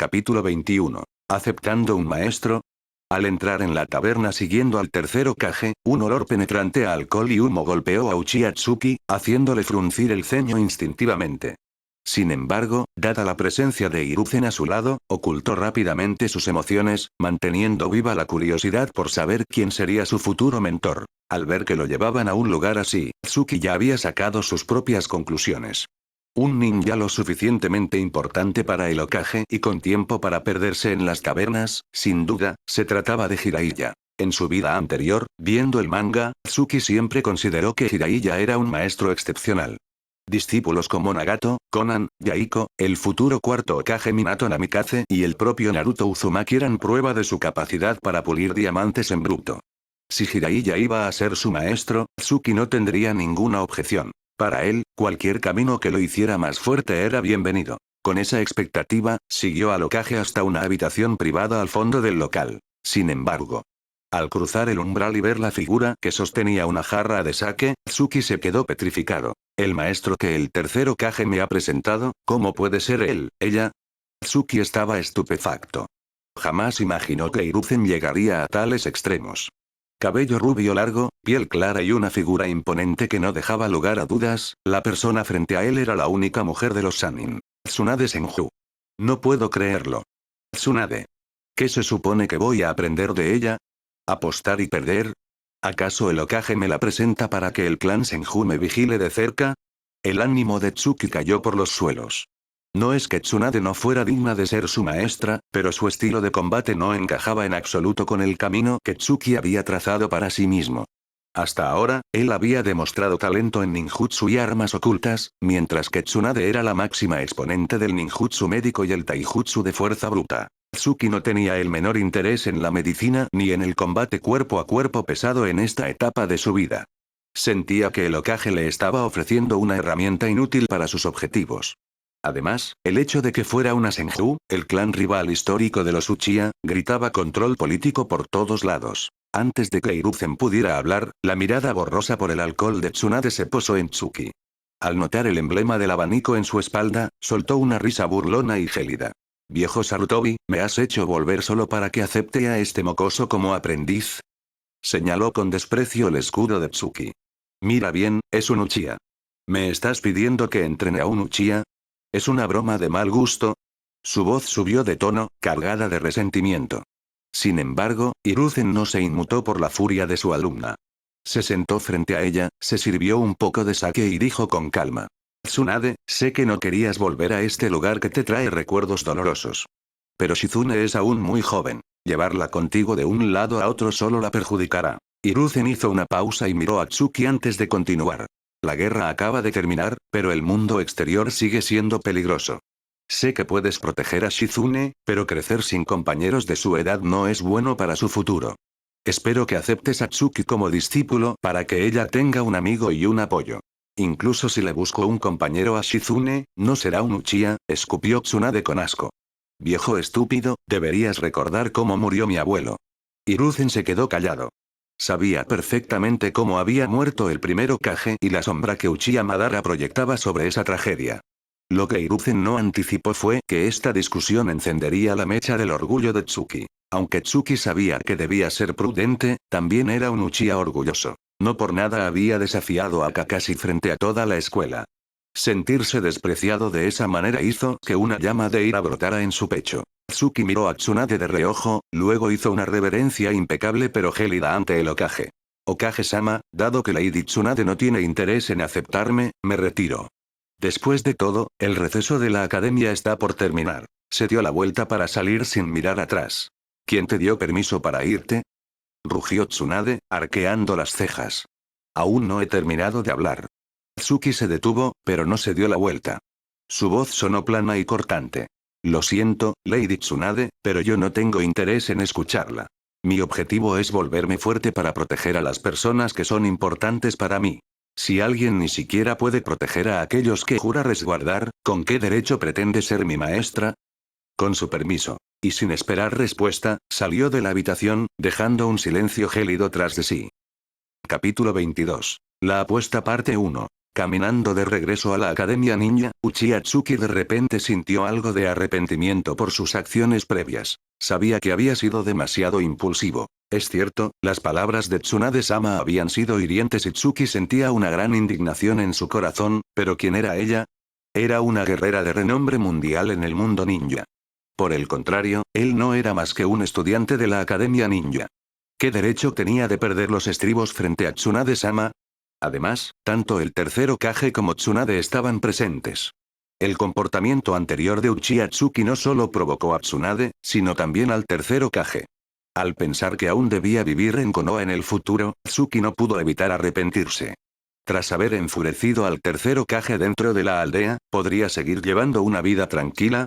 Capítulo 21. ¿Aceptando un maestro? Al entrar en la taberna siguiendo al tercer Hokage, un olor penetrante a alcohol y humo golpeó a Uchiha Tsuki, haciéndole fruncir el ceño instintivamente. Sin embargo, dada la presencia de Hiruzen a su lado, ocultó rápidamente sus emociones, manteniendo viva la curiosidad por saber quién sería su futuro mentor. Al ver que lo llevaban a un lugar así, Tsuki ya había sacado sus propias conclusiones. Un ninja lo suficientemente importante para el Hokage y con tiempo para perderse en las cavernas, sin duda, se trataba de Jiraiya. En su vida anterior, viendo el manga, Tsuki siempre consideró que Jiraiya era un maestro excepcional. Discípulos como Nagato, Konan, Yaiko, el futuro cuarto Hokage Minato Namikaze y el propio Naruto Uzumaki eran prueba de su capacidad para pulir diamantes en bruto. Si Jiraiya iba a ser su maestro, Tsuki no tendría ninguna objeción. Para él, cualquier camino que lo hiciera más fuerte era bienvenido. Con esa expectativa, siguió al Hokage hasta una habitación privada al fondo del local. Sin embargo, al cruzar el umbral y ver la figura que sostenía una jarra de sake, Tsuki se quedó petrificado. ¿El maestro que el tercer Hokage me ha presentado? ¿Cómo puede ser él, ella? Tsuki estaba estupefacto. Jamás imaginó que Hiruzen llegaría a tales extremos. Cabello rubio largo, piel clara y una figura imponente que no dejaba lugar a dudas, la persona frente a él era la única mujer de los Sannin. Tsunade Senju. No puedo creerlo. Tsunade. ¿Qué se supone que voy a aprender de ella? ¿Apostar y perder? ¿Acaso el Hokage me la presenta para que el clan Senju me vigile de cerca? El ánimo de Tsuki cayó por los suelos. No es que Tsunade no fuera digna de ser su maestra, pero su estilo de combate no encajaba en absoluto con el camino que Tsuki había trazado para sí mismo. Hasta ahora, él había demostrado talento en ninjutsu y armas ocultas, mientras que Tsunade era la máxima exponente del ninjutsu médico y el taijutsu de fuerza bruta. Tsuki no tenía el menor interés en la medicina ni en el combate cuerpo a cuerpo pesado en esta etapa de su vida. Sentía que el Hokage le estaba ofreciendo una herramienta inútil para sus objetivos. Además, el hecho de que fuera una Senju, el clan rival histórico de los Uchiha, gritaba control político por todos lados. Antes de que Hiruzen pudiera hablar, la mirada borrosa por el alcohol de Tsunade se posó en Tsuki. Al notar el emblema del abanico en su espalda, soltó una risa burlona y gélida. «Viejo Sarutobi, ¿me has hecho volver solo para que acepte a este mocoso como aprendiz?» Señaló con desprecio el escudo de Tsuki. «Mira bien, es un Uchiha. ¿Me estás pidiendo que entrene a un Uchiha? ¿Es una broma de mal gusto?» Su voz subió de tono, cargada de resentimiento. Sin embargo, Hiruzen no se inmutó por la furia de su alumna. Se sentó frente a ella, se sirvió un poco de sake y dijo con calma. «Tsunade, sé que no querías volver a este lugar que te trae recuerdos dolorosos. Pero Shizune es aún muy joven. Llevarla contigo de un lado a otro solo la perjudicará». Hiruzen hizo una pausa y miró a Tsuki antes de continuar. «La guerra acaba de terminar, pero el mundo exterior sigue siendo peligroso. Sé que puedes proteger a Shizune, pero crecer sin compañeros de su edad no es bueno para su futuro. Espero que aceptes a Tsuki como discípulo para que ella tenga un amigo y un apoyo. Incluso si le busco un compañero a Shizune, no será un Uchiha», escupió Tsunade con asco. «Viejo estúpido, deberías recordar cómo murió mi abuelo». Hiruzen se quedó callado. Sabía perfectamente cómo había muerto el primer Hokage y la sombra que Uchiha Madara proyectaba sobre esa tragedia. Lo que Hiruzen no anticipó fue que esta discusión encendería la mecha del orgullo de Tsuki. Aunque Tsuki sabía que debía ser prudente, también era un Uchiha orgulloso. No por nada había desafiado a Kakashi frente a toda la escuela. Sentirse despreciado de esa manera hizo que una llama de ira brotara en su pecho. Tsuki miró a Tsunade de reojo, luego hizo una reverencia impecable pero gélida ante el Hokage. «Hokage-sama, dado que Lady Tsunade no tiene interés en aceptarme, me retiro. Después de todo, el receso de la academia está por terminar». Se dio la vuelta para salir sin mirar atrás. «¿Quién te dio permiso para irte?», rugió Tsunade, arqueando las cejas. «Aún no he terminado de hablar». Tsuki se detuvo, pero no se dio la vuelta. Su voz sonó plana y cortante. «Lo siento, Lady Tsunade, pero yo no tengo interés en escucharla. Mi objetivo es volverme fuerte para proteger a las personas que son importantes para mí. Si alguien ni siquiera puede proteger a aquellos que jura resguardar, ¿con qué derecho pretende ser mi maestra?». «Con su permiso». Y sin esperar respuesta, salió de la habitación, dejando un silencio gélido tras de sí. Capítulo 22. La apuesta parte 1. Caminando de regreso a la Academia Ninja, Uchiha Tsuki de repente sintió algo de arrepentimiento por sus acciones previas. Sabía que había sido demasiado impulsivo. Es cierto, las palabras de Tsunade-sama habían sido hirientes y Tsuki sentía una gran indignación en su corazón, pero ¿quién era ella? Era una guerrera de renombre mundial en el mundo ninja. Por el contrario, él no era más que un estudiante de la Academia Ninja. ¿Qué derecho tenía de perder los estribos frente a Tsunade-sama? Además, tanto el tercer Hokage como Tsunade estaban presentes. El comportamiento anterior de Uchiha Tsuki no solo provocó a Tsunade, sino también al tercer Hokage. Al pensar que aún debía vivir en Konoha en el futuro, Tsuki no pudo evitar arrepentirse. Tras haber enfurecido al tercer Hokage dentro de la aldea, ¿podría seguir llevando una vida tranquila?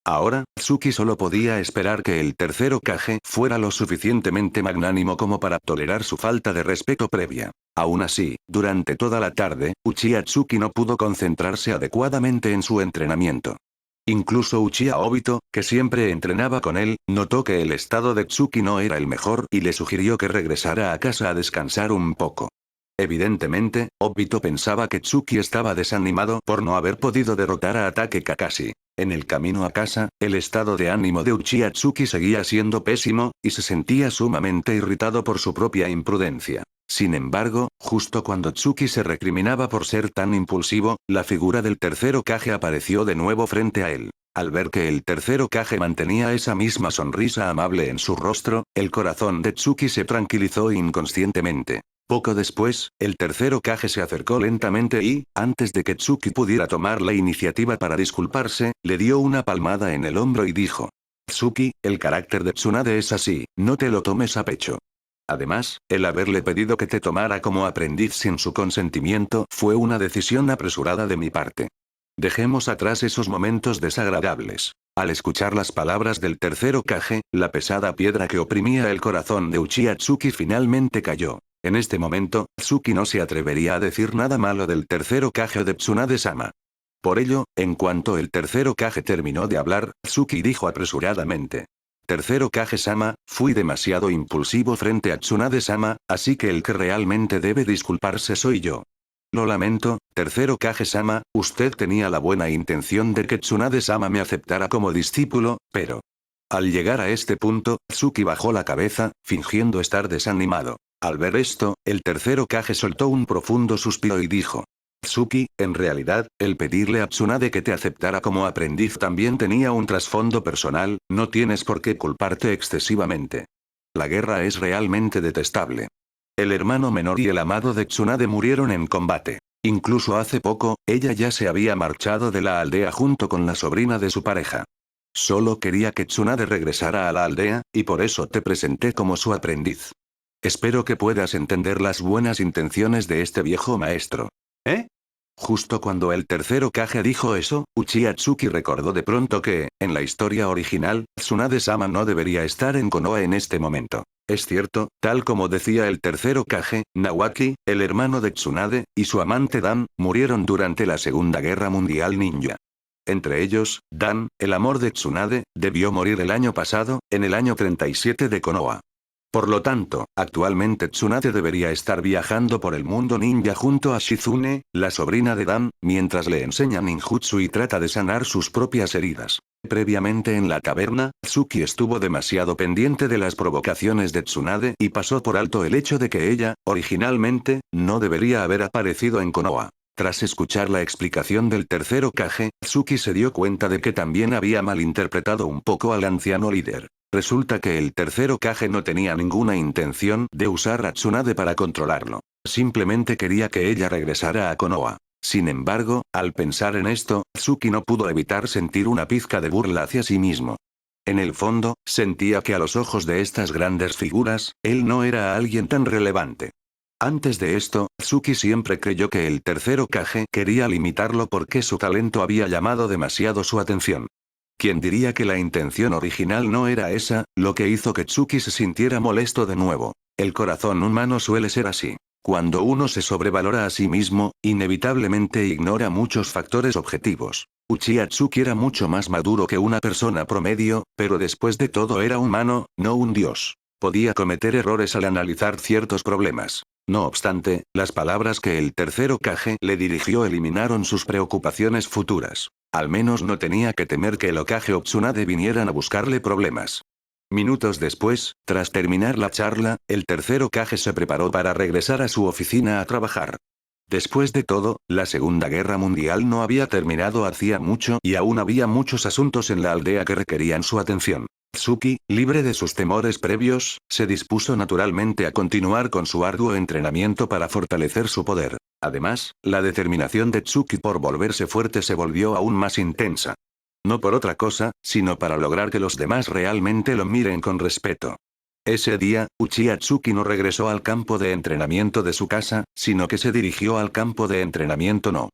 Ahora, Tsuki solo podía esperar que el tercer Hokage fuera lo suficientemente magnánimo como para tolerar su falta de respeto previa. Aún así, durante toda la tarde, Uchiha Tsuki no pudo concentrarse adecuadamente en su entrenamiento. Incluso Uchiha Obito, que siempre entrenaba con él, notó que el estado de Tsuki no era el mejor y le sugirió que regresara a casa a descansar un poco. Evidentemente, Obito pensaba que Tsuki estaba desanimado por no haber podido derrotar a Ataque Kakashi. En el camino a casa, el estado de ánimo de Uchiha Tsuki seguía siendo pésimo, y se sentía sumamente irritado por su propia imprudencia. Sin embargo, justo cuando Tsuki se recriminaba por ser tan impulsivo, la figura del tercer Hokage apareció de nuevo frente a él. Al ver que el tercer Hokage mantenía esa misma sonrisa amable en su rostro, el corazón de Tsuki se tranquilizó inconscientemente. Poco después, el tercer Hokage se acercó lentamente y, antes de que Tsuki pudiera tomar la iniciativa para disculparse, le dio una palmada en el hombro y dijo: Tsuki, el carácter de Tsunade es así, no te lo tomes a pecho. Además, el haberle pedido que te tomara como aprendiz sin su consentimiento fue una decisión apresurada de mi parte. Dejemos atrás esos momentos desagradables. Al escuchar las palabras del tercer Hokage, la pesada piedra que oprimía el corazón de Uchiha Tsuki finalmente cayó. En este momento, Tsuki no se atrevería a decir nada malo del tercer Hokage de Tsunade-sama. Por ello, en cuanto el tercer Hokage terminó de hablar, Tsuki dijo apresuradamente: Tercer Hokage-sama, fui demasiado impulsivo frente a Tsunade-sama, así que el que realmente debe disculparse soy yo. Lo lamento, tercer Hokage-sama, usted tenía la buena intención de que Tsunade-sama me aceptara como discípulo, pero... Al llegar a este punto, Tsuki bajó la cabeza, fingiendo estar desanimado. Al ver esto, el tercer Hokage soltó un profundo suspiro y dijo: Tsuki, en realidad, el pedirle a Tsunade que te aceptara como aprendiz también tenía un trasfondo personal, no tienes por qué culparte excesivamente. La guerra es realmente detestable. El hermano menor y el amado de Tsunade murieron en combate. Incluso hace poco, ella ya se había marchado de la aldea junto con la sobrina de su pareja. Solo quería que Tsunade regresara a la aldea, y por eso te presenté como su aprendiz. Espero que puedas entender las buenas intenciones de este viejo maestro. ¿Eh? Justo cuando el tercer Hokage dijo eso, Uchiha Tsuki recordó de pronto que, en la historia original, Tsunade-sama no debería estar en Konoha en este momento. Es cierto, tal como decía el tercer Hokage, Nawaki, el hermano de Tsunade, y su amante Dan, murieron durante la Segunda Guerra Mundial Ninja. Entre ellos, Dan, el amor de Tsunade, debió morir el año pasado, en el año 37 de Konoha. Por lo tanto, actualmente Tsunade debería estar viajando por el mundo ninja junto a Shizune, la sobrina de Dan, mientras le enseña ninjutsu y trata de sanar sus propias heridas. Previamente en la taberna, Tsuki estuvo demasiado pendiente de las provocaciones de Tsunade y pasó por alto el hecho de que ella, originalmente, no debería haber aparecido en Konoha. Tras escuchar la explicación del tercer Hokage, Tsuki se dio cuenta de que también había malinterpretado un poco al anciano líder. Resulta que el tercer Hokage no tenía ninguna intención de usar a Tsunade para controlarlo. Simplemente quería que ella regresara a Konoha. Sin embargo, al pensar en esto, Tsuki no pudo evitar sentir una pizca de burla hacia sí mismo. En el fondo, sentía que a los ojos de estas grandes figuras, él no era alguien tan relevante. Antes de esto, Tsuki siempre creyó que el tercer Hokage quería limitarlo porque su talento había llamado demasiado su atención. ¿Quién diría que la intención original no era esa, lo que hizo que Tsuki se sintiera molesto de nuevo? El corazón humano suele ser así. Cuando uno se sobrevalora a sí mismo, inevitablemente ignora muchos factores objetivos. Uchiha Tsuki era mucho más maduro que una persona promedio, pero después de todo era humano, no un dios. Podía cometer errores al analizar ciertos problemas. No obstante, las palabras que el tercer Hokage le dirigió eliminaron sus preocupaciones futuras. Al menos no tenía que temer que el Hokage o Tsunade vinieran a buscarle problemas. Minutos después, tras terminar la charla, el tercer Hokage se preparó para regresar a su oficina a trabajar. Después de todo, la Segunda Guerra Mundial no había terminado hacía mucho y aún había muchos asuntos en la aldea que requerían su atención. Tsuki, libre de sus temores previos, se dispuso naturalmente a continuar con su arduo entrenamiento para fortalecer su poder. Además, la determinación de Tsuki por volverse fuerte se volvió aún más intensa. No por otra cosa, sino para lograr que los demás realmente lo miren con respeto. Ese día, Uchiha Tsuki no regresó al campo de entrenamiento de su casa, sino que se dirigió al campo de entrenamiento No.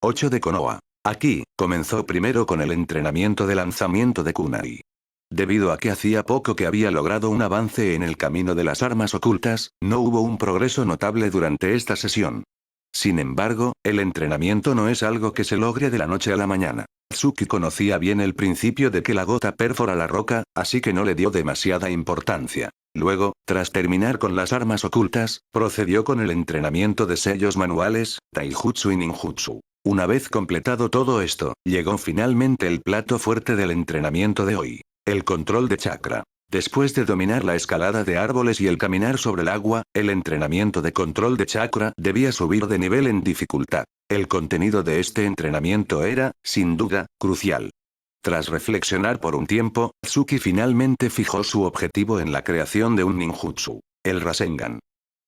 8 de Konoha. Aquí, comenzó primero con el entrenamiento de lanzamiento de kunai. Debido a que hacía poco que había logrado un avance en el camino de las armas ocultas, no hubo un progreso notable durante esta sesión. Sin embargo, el entrenamiento no es algo que se logre de la noche a la mañana. Tsuki conocía bien el principio de que la gota perfora la roca, así que no le dio demasiada importancia. Luego, tras terminar con las armas ocultas, procedió con el entrenamiento de sellos manuales, taijutsu y ninjutsu. Una vez completado todo esto, llegó finalmente el plato fuerte del entrenamiento de hoy. El control de chakra. Después de dominar la escalada de árboles y el caminar sobre el agua, el entrenamiento de control de chakra debía subir de nivel en dificultad. El contenido de este entrenamiento era, sin duda, crucial. Tras reflexionar por un tiempo, Tsuki finalmente fijó su objetivo en la creación de un ninjutsu, el Rasengan.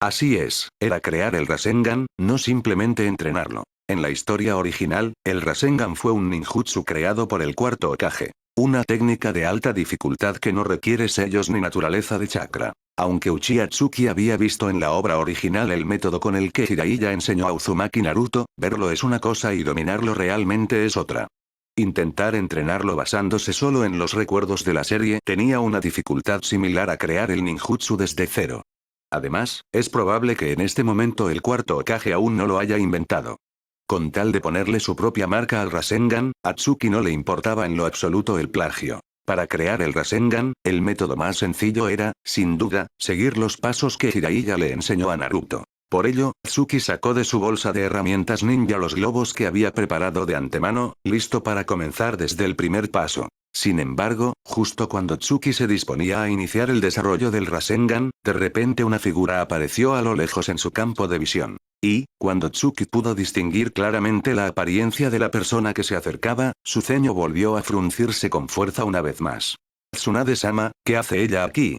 Así es, era crear el Rasengan, no simplemente entrenarlo. En la historia original, el Rasengan fue un ninjutsu creado por el cuarto Hokage. Una técnica de alta dificultad que no requiere sellos ni naturaleza de chakra. Aunque Uchiha Tsuki había visto en la obra original el método con el que Jiraiya enseñó a Uzumaki Naruto, verlo es una cosa y dominarlo realmente es otra. Intentar entrenarlo basándose solo en los recuerdos de la serie tenía una dificultad similar a crear el ninjutsu desde cero. Además, es probable que en este momento el cuarto Hokage aún no lo haya inventado. Con tal de ponerle su propia marca al Rasengan, a Tsuki no le importaba en lo absoluto el plagio. Para crear el Rasengan, el método más sencillo era, sin duda, seguir los pasos que Jiraiya le enseñó a Naruto. Por ello, Tsuki sacó de su bolsa de herramientas ninja los globos que había preparado de antemano, listo para comenzar desde el primer paso. Sin embargo, justo cuando Tsuki se disponía a iniciar el desarrollo del Rasengan, de repente una figura apareció a lo lejos en su campo de visión. Y, cuando Tsuki pudo distinguir claramente la apariencia de la persona que se acercaba, su ceño volvió a fruncirse con fuerza una vez más. Tsunade-sama, ¿qué hace ella aquí?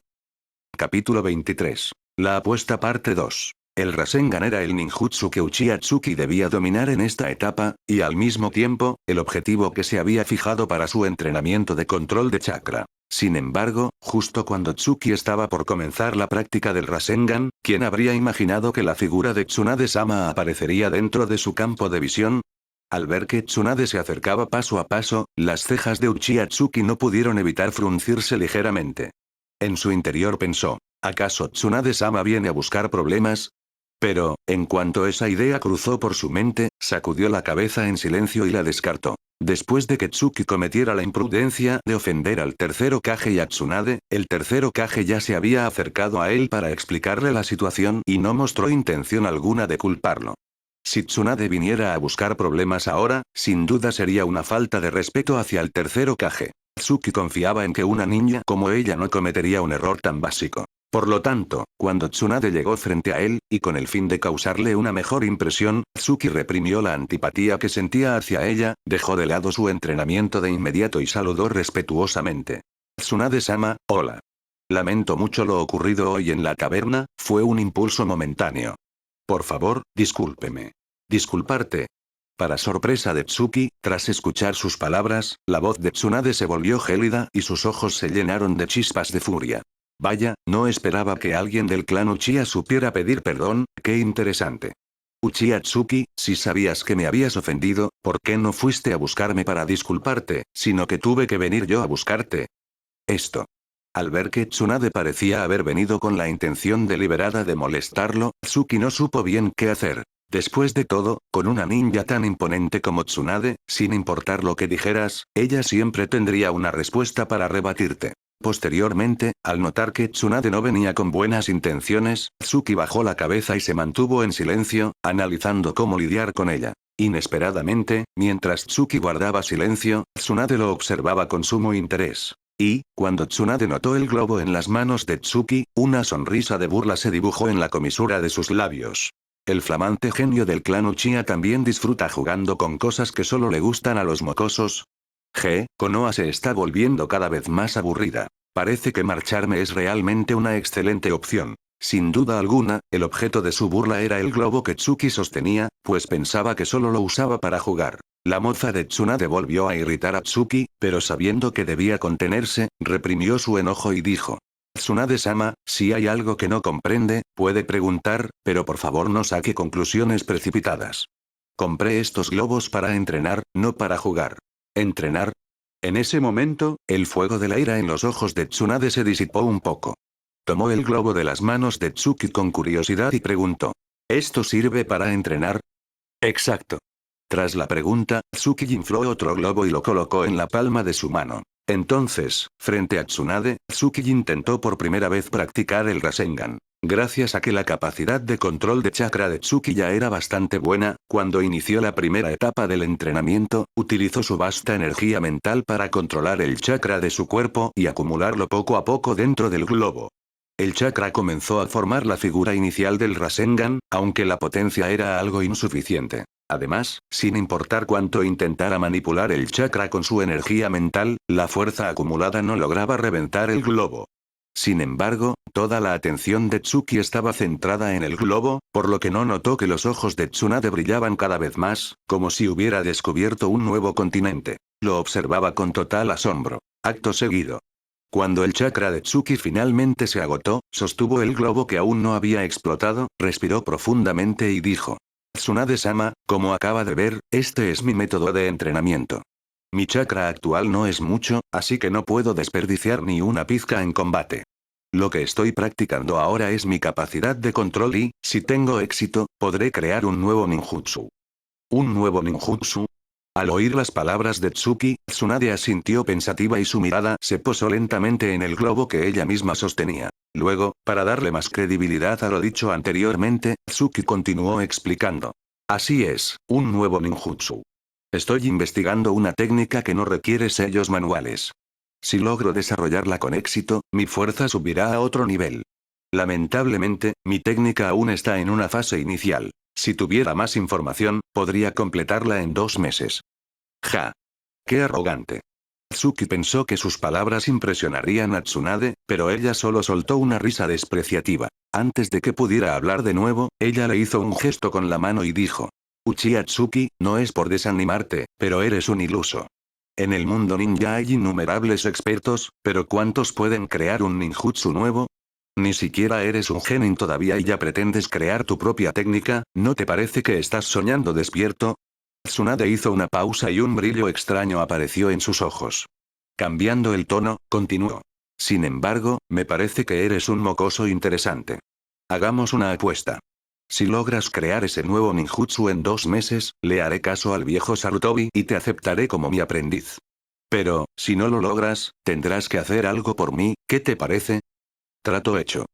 Capítulo 23. La apuesta parte 2. El Rasengan era el ninjutsu que Uchiha Tsuki debía dominar en esta etapa, y al mismo tiempo, el objetivo que se había fijado para su entrenamiento de control de chakra. Sin embargo, justo cuando Tsuki estaba por comenzar la práctica del Rasengan, ¿quién habría imaginado que la figura de Tsunade-sama aparecería dentro de su campo de visión? Al ver que Tsunade se acercaba paso a paso, las cejas de Uchiha Tsuki no pudieron evitar fruncirse ligeramente. En su interior pensó, ¿acaso Tsunade-sama viene a buscar problemas? Pero, en cuanto esa idea cruzó por su mente, sacudió la cabeza en silencio y la descartó. Después de que Tsuki cometiera la imprudencia de ofender al tercer Hokage y a Tsunade, el tercer Hokage ya se había acercado a él para explicarle la situación y no mostró intención alguna de culparlo. Si Tsunade viniera a buscar problemas ahora, sin duda sería una falta de respeto hacia el tercer Hokage. Tsuki confiaba en que una niña como ella no cometería un error tan básico. Por lo tanto, cuando Tsunade llegó frente a él, y con el fin de causarle una mejor impresión, Tsuki reprimió la antipatía que sentía hacia ella, dejó de lado su entrenamiento de inmediato y saludó respetuosamente. Tsunade-sama, hola. Lamento mucho lo ocurrido hoy en la caverna, fue un impulso momentáneo. Por favor, discúlpeme. Disculparte. Para sorpresa de Tsuki, tras escuchar sus palabras, la voz de Tsunade se volvió gélida y sus ojos se llenaron de chispas de furia. Vaya, no esperaba que alguien del clan Uchiha supiera pedir perdón, qué interesante. Uchiha Tsuki, si sabías que me habías ofendido, ¿por qué no fuiste a buscarme para disculparte, sino que tuve que venir yo a buscarte? Esto. Al ver que Tsunade parecía haber venido con la intención deliberada de molestarlo, Tsuki no supo bien qué hacer. Después de todo, con una ninja tan imponente como Tsunade, sin importar lo que dijeras, ella siempre tendría una respuesta para rebatirte. Posteriormente, al notar que Tsunade no venía con buenas intenciones, Tsuki bajó la cabeza y se mantuvo en silencio, analizando cómo lidiar con ella. Inesperadamente, mientras Tsuki guardaba silencio, Tsunade lo observaba con sumo interés. Y, cuando Tsunade notó el globo en las manos de Tsuki, una sonrisa de burla se dibujó en la comisura de sus labios. El flamante genio del clan Uchiha también disfruta jugando con cosas que solo le gustan a los mocosos. Konoha se está volviendo cada vez más aburrida. Parece que marcharme es realmente una excelente opción. Sin duda alguna, el objeto de su burla era el globo que Tsuki sostenía, pues pensaba que solo lo usaba para jugar. La moza de Tsunade volvió a irritar a Tsuki, pero sabiendo que debía contenerse, reprimió su enojo y dijo: Tsunade-sama, si hay algo que no comprende, puede preguntar, pero por favor no saque conclusiones precipitadas. Compré estos globos para entrenar, no para jugar. ¿Entrenar? En ese momento, el fuego de la ira en los ojos de Tsunade se disipó un poco. Tomó el globo de las manos de Tsuki con curiosidad y preguntó: ¿Esto sirve para entrenar? Exacto. Tras la pregunta, Tsuki infló otro globo y lo colocó en la palma de su mano. Entonces, frente a Tsunade, Tsuki intentó por primera vez practicar el Rasengan. Gracias a que la capacidad de control de chakra de Tsuki ya era bastante buena, cuando inició la primera etapa del entrenamiento, utilizó su vasta energía mental para controlar el chakra de su cuerpo y acumularlo poco a poco dentro del globo. El chakra comenzó a formar la figura inicial del Rasengan, aunque la potencia era algo insuficiente. Además, sin importar cuánto intentara manipular el chakra con su energía mental, la fuerza acumulada no lograba reventar el globo. Sin embargo, toda la atención de Tsuki estaba centrada en el globo, por lo que no notó que los ojos de Tsunade brillaban cada vez más, como si hubiera descubierto un nuevo continente. Lo observaba con total asombro. Acto seguido. Cuando el chakra de Tsuki finalmente se agotó, sostuvo el globo que aún no había explotado, respiró profundamente y dijo: Tsunade-sama, como acaba de ver, este es mi método de entrenamiento. Mi chakra actual no es mucho, así que no puedo desperdiciar ni una pizca en combate. Lo que estoy practicando ahora es mi capacidad de control y, si tengo éxito, podré crear un nuevo ninjutsu. ¿Un nuevo ninjutsu? Al oír las palabras de Tsuki, Tsunade asintió pensativa y su mirada se posó lentamente en el globo que ella misma sostenía. Luego, para darle más credibilidad a lo dicho anteriormente, Tsuki continuó explicando. Así es, un nuevo ninjutsu. Estoy investigando una técnica que no requiere sellos manuales. Si logro desarrollarla con éxito, mi fuerza subirá a otro nivel. Lamentablemente, mi técnica aún está en una fase inicial. Si tuviera más información, podría completarla en 2 meses. Ja. ¡Qué arrogante! Tsuki pensó que sus palabras impresionarían a Tsunade, pero ella solo soltó una risa despreciativa. Antes de que pudiera hablar de nuevo, ella le hizo un gesto con la mano y dijo: Uchiha Tsuki, no es por desanimarte, pero eres un iluso. En el mundo ninja hay innumerables expertos, pero ¿cuántos pueden crear un ninjutsu nuevo? Ni siquiera eres un genin todavía y ya pretendes crear tu propia técnica, ¿no te parece que estás soñando despierto? Tsunade hizo una pausa y un brillo extraño apareció en sus ojos. Cambiando el tono, continuó. Sin embargo, me parece que eres un mocoso interesante. Hagamos una apuesta. Si logras crear ese nuevo ninjutsu en 2 meses, le haré caso al viejo Sarutobi y te aceptaré como mi aprendiz. Pero, si no lo logras, tendrás que hacer algo por mí, ¿qué te parece? Trato hecho.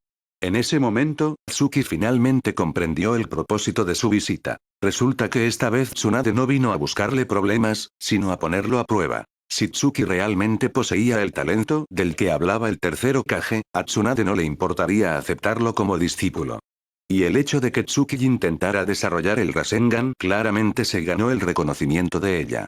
En ese momento, Tsuki finalmente comprendió el propósito de su visita. Resulta que esta vez Tsunade no vino a buscarle problemas, sino a ponerlo a prueba. Si Tsuki realmente poseía el talento del que hablaba el tercer Hokage, a Tsunade no le importaría aceptarlo como discípulo. Y el hecho de que Tsuki intentara desarrollar el Rasengan claramente se ganó el reconocimiento de ella.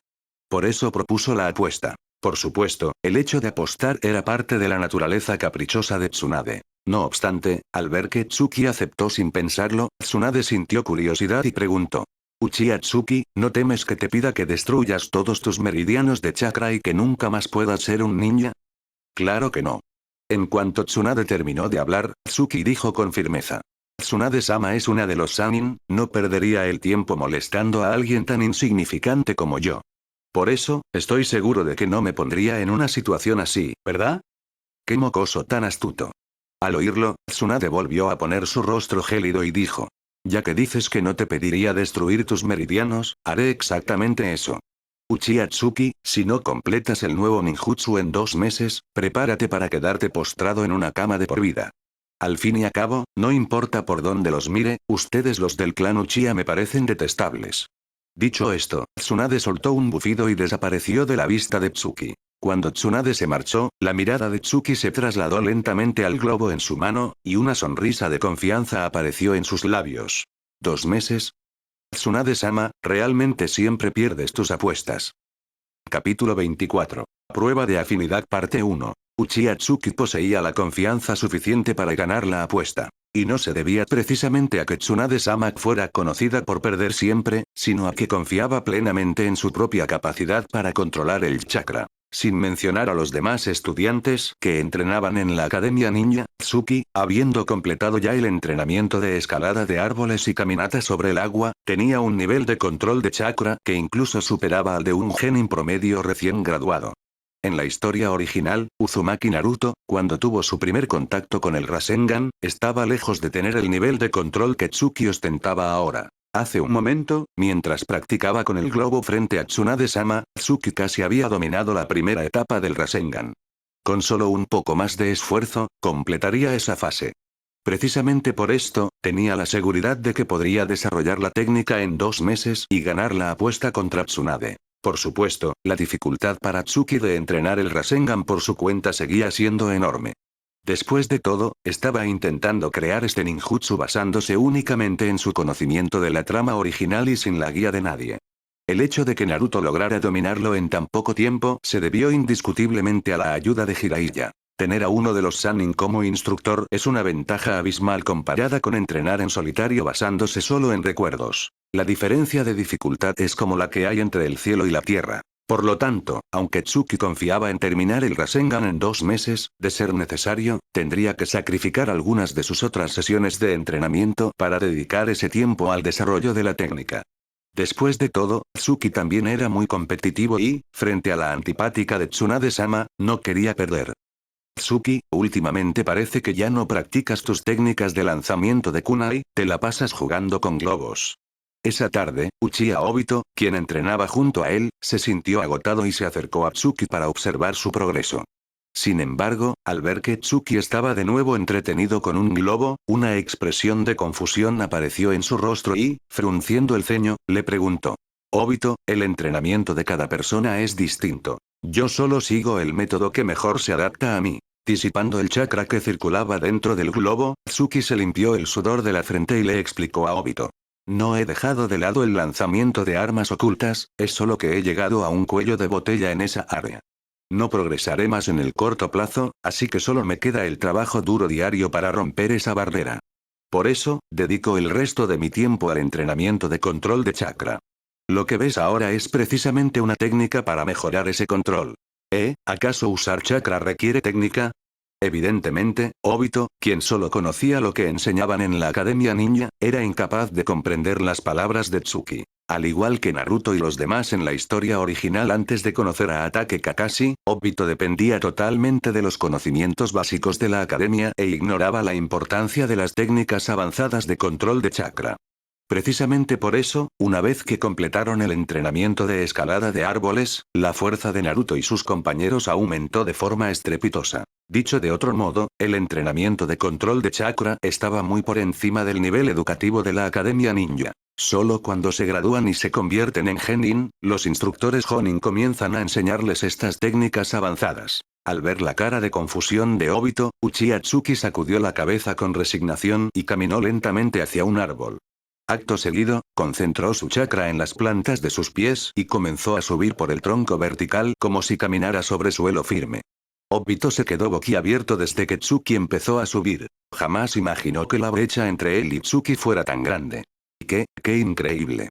Por eso propuso la apuesta. Por supuesto, el hecho de apostar era parte de la naturaleza caprichosa de Tsunade. No obstante, al ver que Tsuki aceptó sin pensarlo, Tsunade sintió curiosidad y preguntó: Uchiha Tsuki, ¿no temes que te pida que destruyas todos tus meridianos de chakra y que nunca más puedas ser un ninja? Claro que no. En cuanto Tsunade terminó de hablar, Tsuki dijo con firmeza: Tsunade-sama es una de los Sannin, no perdería el tiempo molestando a alguien tan insignificante como yo. Por eso, estoy seguro de que no me pondría en una situación así, ¿verdad? ¡Qué mocoso tan astuto! Al oírlo, Tsunade volvió a poner su rostro gélido y dijo: Ya que dices que no te pediría destruir tus meridianos, haré exactamente eso. Uchiha Tsuki, si no completas el nuevo ninjutsu en 2 meses, prepárate para quedarte postrado en una cama de por vida. Al fin y a cabo, no importa por dónde los mire, ustedes los del clan Uchiha me parecen detestables. Dicho esto, Tsunade soltó un bufido y desapareció de la vista de Tsuki. Cuando Tsunade se marchó, la mirada de Tsuki se trasladó lentamente al globo en su mano, y una sonrisa de confianza apareció en sus labios. ¿2 meses? Tsunade-sama, realmente siempre pierdes tus apuestas. Capítulo 24. Prueba de afinidad parte 1. Uchiha Tsuki poseía la confianza suficiente para ganar la apuesta. Y no se debía precisamente a que Tsunade-sama fuera conocida por perder siempre, sino a que confiaba plenamente en su propia capacidad para controlar el chakra. Sin mencionar a los demás estudiantes que entrenaban en la Academia Ninja, Tsuki, habiendo completado ya el entrenamiento de escalada de árboles y caminata sobre el agua, tenía un nivel de control de chakra que incluso superaba al de un genin promedio recién graduado. En la historia original, Uzumaki Naruto, cuando tuvo su primer contacto con el Rasengan, estaba lejos de tener el nivel de control que Tsuki ostentaba ahora. Hace un momento, mientras practicaba con el globo frente a Tsunade-sama, Tsuki casi había dominado la primera etapa del Rasengan. Con solo un poco más de esfuerzo, completaría esa fase. Precisamente por esto, tenía la seguridad de que podría desarrollar la técnica en 2 meses y ganar la apuesta contra Tsunade. Por supuesto, la dificultad para Tsuki de entrenar el Rasengan por su cuenta seguía siendo enorme. Después de todo, estaba intentando crear este ninjutsu basándose únicamente en su conocimiento de la trama original y sin la guía de nadie. El hecho de que Naruto lograra dominarlo en tan poco tiempo se debió indiscutiblemente a la ayuda de Jiraiya. Tener a uno de los Sannin como instructor es una ventaja abismal comparada con entrenar en solitario basándose solo en recuerdos. La diferencia de dificultad es como la que hay entre el cielo y la tierra. Por lo tanto, aunque Tsuki confiaba en terminar el Rasengan en 2 meses, de ser necesario, tendría que sacrificar algunas de sus otras sesiones de entrenamiento para dedicar ese tiempo al desarrollo de la técnica. Después de todo, Tsuki también era muy competitivo y, frente a la antipática de Tsunade-sama, no quería perder. Tsuki, últimamente parece que ya no practicas tus técnicas de lanzamiento de kunai, te la pasas jugando con globos. Esa tarde, Uchiha Obito, quien entrenaba junto a él, se sintió agotado y se acercó a Tsuki para observar su progreso. Sin embargo, al ver que Tsuki estaba de nuevo entretenido con un globo, una expresión de confusión apareció en su rostro y, frunciendo el ceño, le preguntó. Obito, el entrenamiento de cada persona es distinto. Yo solo sigo el método que mejor se adapta a mí. Disipando el chakra que circulaba dentro del globo, Tsuki se limpió el sudor de la frente y le explicó a Obito. No he dejado de lado el lanzamiento de armas ocultas, es solo que he llegado a un cuello de botella en esa área. No progresaré más en el corto plazo, así que solo me queda el trabajo duro diario para romper esa barrera. Por eso, dedico el resto de mi tiempo al entrenamiento de control de chakra. Lo que ves ahora es precisamente una técnica para mejorar ese control. ¿Acaso usar chakra requiere técnica? Evidentemente, Obito, quien solo conocía lo que enseñaban en la Academia Ninja, era incapaz de comprender las palabras de Tsuki. Al igual que Naruto y los demás en la historia original antes de conocer a Ataque Kakashi, Obito dependía totalmente de los conocimientos básicos de la Academia e ignoraba la importancia de las técnicas avanzadas de control de chakra. Precisamente por eso, una vez que completaron el entrenamiento de escalada de árboles, la fuerza de Naruto y sus compañeros aumentó de forma estrepitosa. Dicho de otro modo, el entrenamiento de control de chakra estaba muy por encima del nivel educativo de la Academia Ninja. Solo cuando se gradúan y se convierten en genin, los instructores Jonin comienzan a enseñarles estas técnicas avanzadas. Al ver la cara de confusión de Obito, Uchiha Tsuki sacudió la cabeza con resignación y caminó lentamente hacia un árbol. Acto seguido, concentró su chakra en las plantas de sus pies y comenzó a subir por el tronco vertical como si caminara sobre suelo firme. Obito se quedó boquiabierto desde que Tsuki empezó a subir. Jamás imaginó que la brecha entre él y Tsuki fuera tan grande. ¡Qué increíble!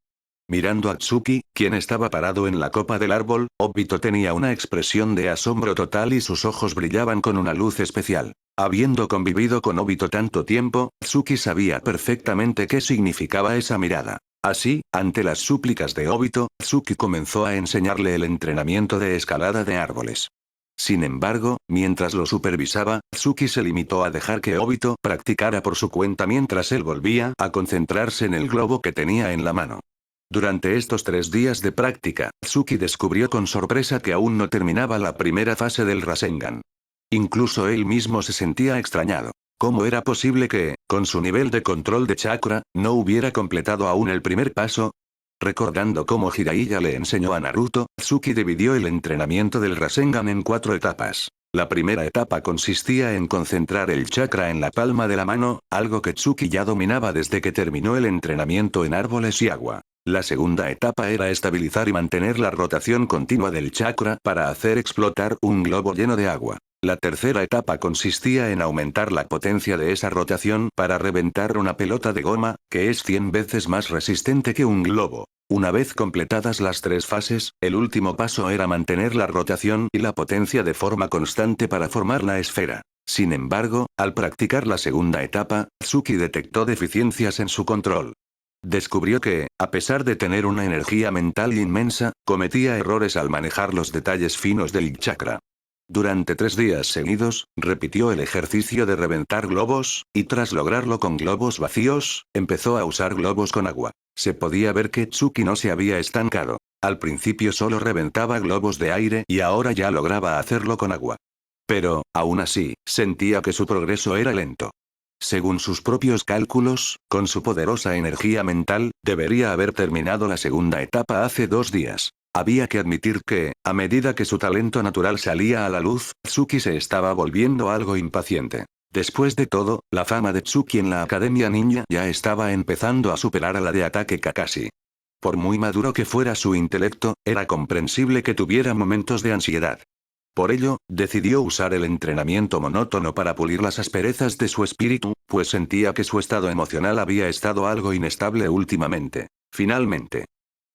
Mirando a Tsuki, quien estaba parado en la copa del árbol, Obito tenía una expresión de asombro total y sus ojos brillaban con una luz especial. Habiendo convivido con Obito tanto tiempo, Tsuki sabía perfectamente qué significaba esa mirada. Así, ante las súplicas de Obito, Tsuki comenzó a enseñarle el entrenamiento de escalada de árboles. Sin embargo, mientras lo supervisaba, Tsuki se limitó a dejar que Obito practicara por su cuenta mientras él volvía a concentrarse en el globo que tenía en la mano. Durante estos 3 días de práctica, Tsuki descubrió con sorpresa que aún no terminaba la primera fase del Rasengan. Incluso él mismo se sentía extrañado. ¿Cómo era posible que, con su nivel de control de chakra, no hubiera completado aún el primer paso? Recordando cómo Jiraiya le enseñó a Naruto, Tsuki dividió el entrenamiento del Rasengan en 4 etapas. La primera etapa consistía en concentrar el chakra en la palma de la mano, algo que Tsuki ya dominaba desde que terminó el entrenamiento en árboles y agua. La segunda etapa era estabilizar y mantener la rotación continua del chakra para hacer explotar un globo lleno de agua. La tercera etapa consistía en aumentar la potencia de esa rotación para reventar una pelota de goma, que es 100 veces más resistente que un globo. Una vez completadas las 3 fases, el último paso era mantener la rotación y la potencia de forma constante para formar la esfera. Sin embargo, al practicar la segunda etapa, Tsuki detectó deficiencias en su control. Descubrió que, a pesar de tener una energía mental inmensa, cometía errores al manejar los detalles finos del chakra. Durante 3 días seguidos, repitió el ejercicio de reventar globos, y tras lograrlo con globos vacíos, empezó a usar globos con agua. Se podía ver que Tsuki no se había estancado. Al principio solo reventaba globos de aire y ahora ya lograba hacerlo con agua. Pero, aún así, sentía que su progreso era lento. Según sus propios cálculos, con su poderosa energía mental, debería haber terminado la segunda etapa hace 2 días. Había que admitir que, a medida que su talento natural salía a la luz, Tsuki se estaba volviendo algo impaciente. Después de todo, la fama de Tsuki en la Academia Ninja ya estaba empezando a superar a la de Ataque Kakashi. Por muy maduro que fuera su intelecto, era comprensible que tuviera momentos de ansiedad. Por ello, decidió usar el entrenamiento monótono para pulir las asperezas de su espíritu, pues sentía que su estado emocional había estado algo inestable últimamente. Finalmente,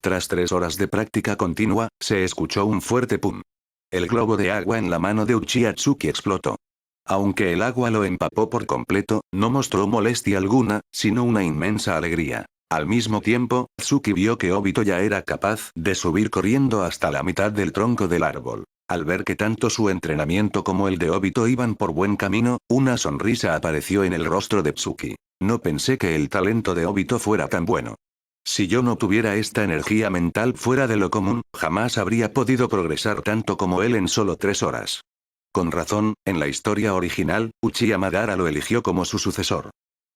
tras 3 horas de práctica continua, se escuchó un fuerte pum. El globo de agua en la mano de Uchiha Tsuki explotó. Aunque el agua lo empapó por completo, no mostró molestia alguna, sino una inmensa alegría. Al mismo tiempo, Tsuki vio que Obito ya era capaz de subir corriendo hasta la mitad del tronco del árbol. Al ver que tanto su entrenamiento como el de Obito iban por buen camino, una sonrisa apareció en el rostro de Tsuki. No pensé que el talento de Obito fuera tan bueno. Si yo no tuviera esta energía mental fuera de lo común, jamás habría podido progresar tanto como él en solo 3 horas. Con razón, en la historia original, Uchiha Madara lo eligió como su sucesor.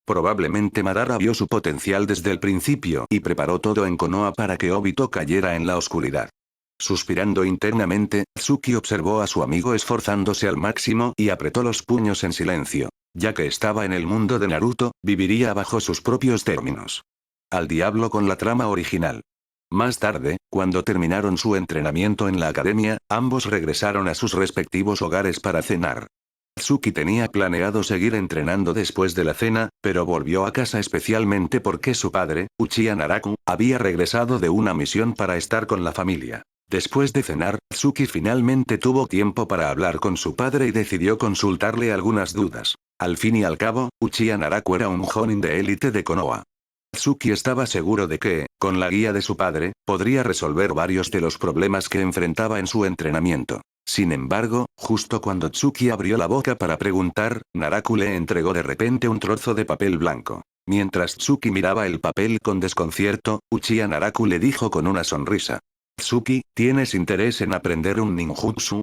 Probablemente Madara vio su potencial desde el principio y preparó todo en Konoha para que Obito cayera en la oscuridad. Suspirando internamente, Tsuki observó a su amigo esforzándose al máximo y apretó los puños en silencio. Ya que estaba en el mundo de Naruto, viviría bajo sus propios términos. Al diablo con la trama original. Más tarde, cuando terminaron su entrenamiento en la academia, ambos regresaron a sus respectivos hogares para cenar. Tsuki tenía planeado seguir entrenando después de la cena, pero volvió a casa especialmente porque su padre, Uchiha Naraku, había regresado de una misión para estar con la familia. Después de cenar, Tsuki finalmente tuvo tiempo para hablar con su padre y decidió consultarle algunas dudas. Al fin y al cabo, Uchiha Naraku era un Jonin de élite de Konoha. Tsuki estaba seguro de que, con la guía de su padre, podría resolver varios de los problemas que enfrentaba en su entrenamiento. Sin embargo, justo cuando Tsuki abrió la boca para preguntar, Naraku le entregó de repente un trozo de papel blanco. Mientras Tsuki miraba el papel con desconcierto, Uchiha Naraku le dijo con una sonrisa. Tsuki, ¿tienes interés en aprender un ninjutsu?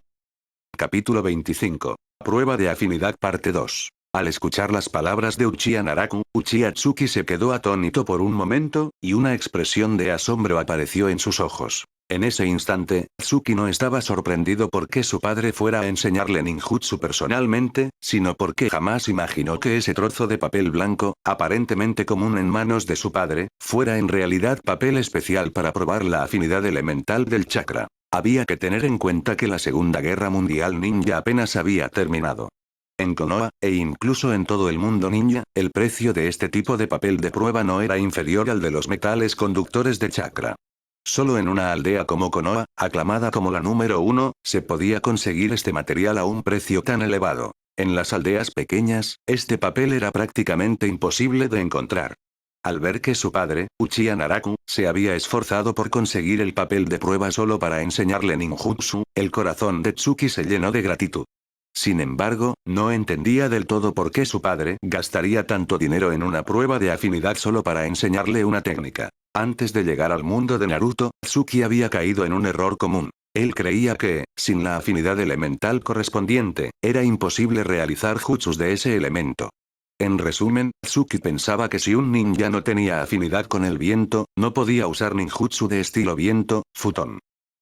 Capítulo 25. Prueba de afinidad parte 2. Al escuchar las palabras de Uchiha Naraku, Uchiha Tsuki se quedó atónito por un momento, y una expresión de asombro apareció en sus ojos. En ese instante, Tsuki no estaba sorprendido porque su padre fuera a enseñarle ninjutsu personalmente, sino porque jamás imaginó que ese trozo de papel blanco, aparentemente común en manos de su padre, fuera en realidad papel especial para probar la afinidad elemental del chakra. Había que tener en cuenta que la Segunda Guerra Mundial Ninja apenas había terminado. En Konoha, e incluso en todo el mundo ninja, el precio de este tipo de papel de prueba no era inferior al de los metales conductores de chakra. Solo en una aldea como Konoha, aclamada como la número 1, se podía conseguir este material a un precio tan elevado. En las aldeas pequeñas, este papel era prácticamente imposible de encontrar. Al ver que su padre, Uchiha Naraku, se había esforzado por conseguir el papel de prueba solo para enseñarle ninjutsu, el corazón de Tsuki se llenó de gratitud. Sin embargo, no entendía del todo por qué su padre gastaría tanto dinero en una prueba de afinidad solo para enseñarle una técnica. Antes de llegar al mundo de Naruto, Tsuki había caído en un error común. Él creía que, sin la afinidad elemental correspondiente, era imposible realizar jutsus de ese elemento. En resumen, Tsuki pensaba que si un ninja no tenía afinidad con el viento, no podía usar ninjutsu de estilo viento, futon.